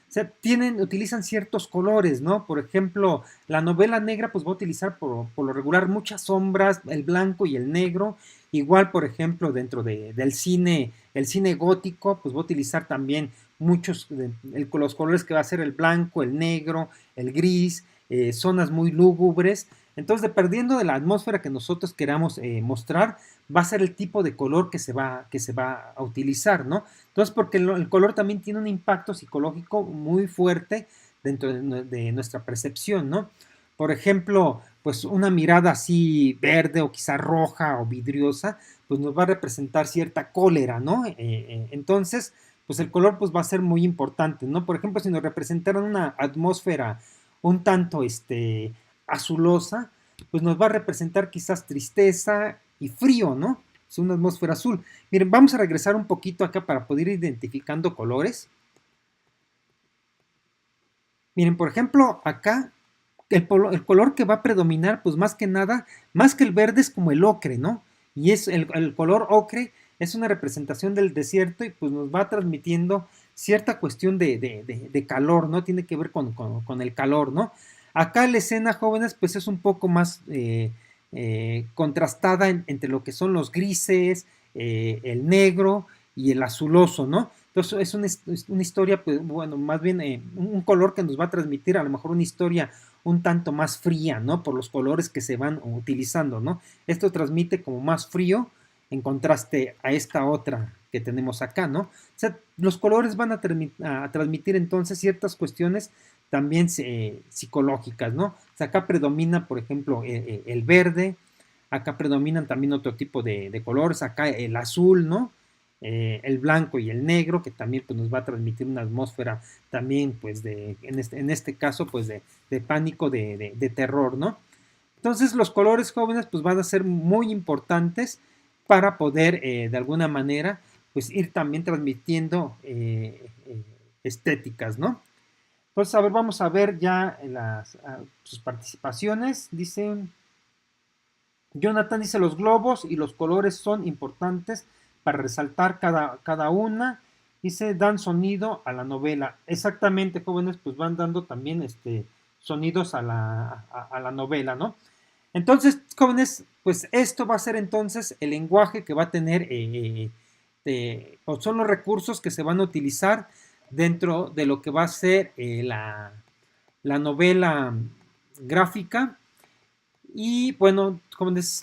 o sea, utilizan ciertos colores, ¿no? Por ejemplo, la novela negra pues va a utilizar por lo regular muchas sombras, el blanco y el negro. Igual, por ejemplo, dentro del cine, el cine gótico pues va a utilizar también muchos, los colores que va a ser el blanco, el negro, el gris, zonas muy lúgubres. Entonces, dependiendo de la atmósfera que nosotros queramos mostrar, va a ser el tipo de color que se va a utilizar, ¿no? Entonces, porque el color también tiene un impacto psicológico muy fuerte dentro de nuestra percepción, ¿no? Por ejemplo, pues una mirada así verde o quizá roja o vidriosa, pues nos va a representar cierta cólera, ¿no? Entonces, pues el color pues va a ser muy importante, ¿no? Por ejemplo, si nos representaran una atmósfera un tanto, azulosa, pues nos va a representar quizás tristeza y frío, ¿no? Es una atmósfera azul. Miren, vamos a regresar un poquito acá para poder ir identificando colores. Miren, por ejemplo, acá el color que va a predominar, pues más que nada, más que el verde es como el ocre, ¿no? Y es el color ocre es una representación del desierto y pues nos va transmitiendo cierta cuestión de calor, ¿no? Tiene que ver con el calor, ¿no? Acá la escena, jóvenes, pues es un poco más contrastada entre lo que son los grises, el negro y el azuloso, ¿no? Entonces es una historia, pues, bueno, más bien un color que nos va a transmitir a lo mejor una historia un tanto más fría, ¿no? Por los colores que se van utilizando, ¿no? Esto transmite como más frío en contraste a esta otra que tenemos acá, ¿no? O sea, los colores van a transmitir entonces ciertas cuestiones también psicológicas, ¿no? O sea, acá predomina, por ejemplo, el verde, acá predominan también otro tipo de colores, acá el azul, ¿no? El blanco y el negro, que también pues, nos va a transmitir una atmósfera también, pues, en este caso, pues, de pánico, de terror, ¿no? Entonces, los colores jóvenes, pues, van a ser muy importantes para poder, de alguna manera, pues, ir también transmitiendo estéticas, ¿no? Entonces, a ver, vamos a ver ya sus participaciones. Dice, Jonathan dice, los globos y los colores son importantes para resaltar cada una. Dice, dan sonido a la novela. Exactamente, jóvenes, pues van dando también sonidos a la novela, ¿no? Entonces, jóvenes, pues esto va a ser entonces el lenguaje que va a tener, o son los recursos que se van a utilizar dentro de lo que va a ser la novela gráfica. Y bueno, jóvenes,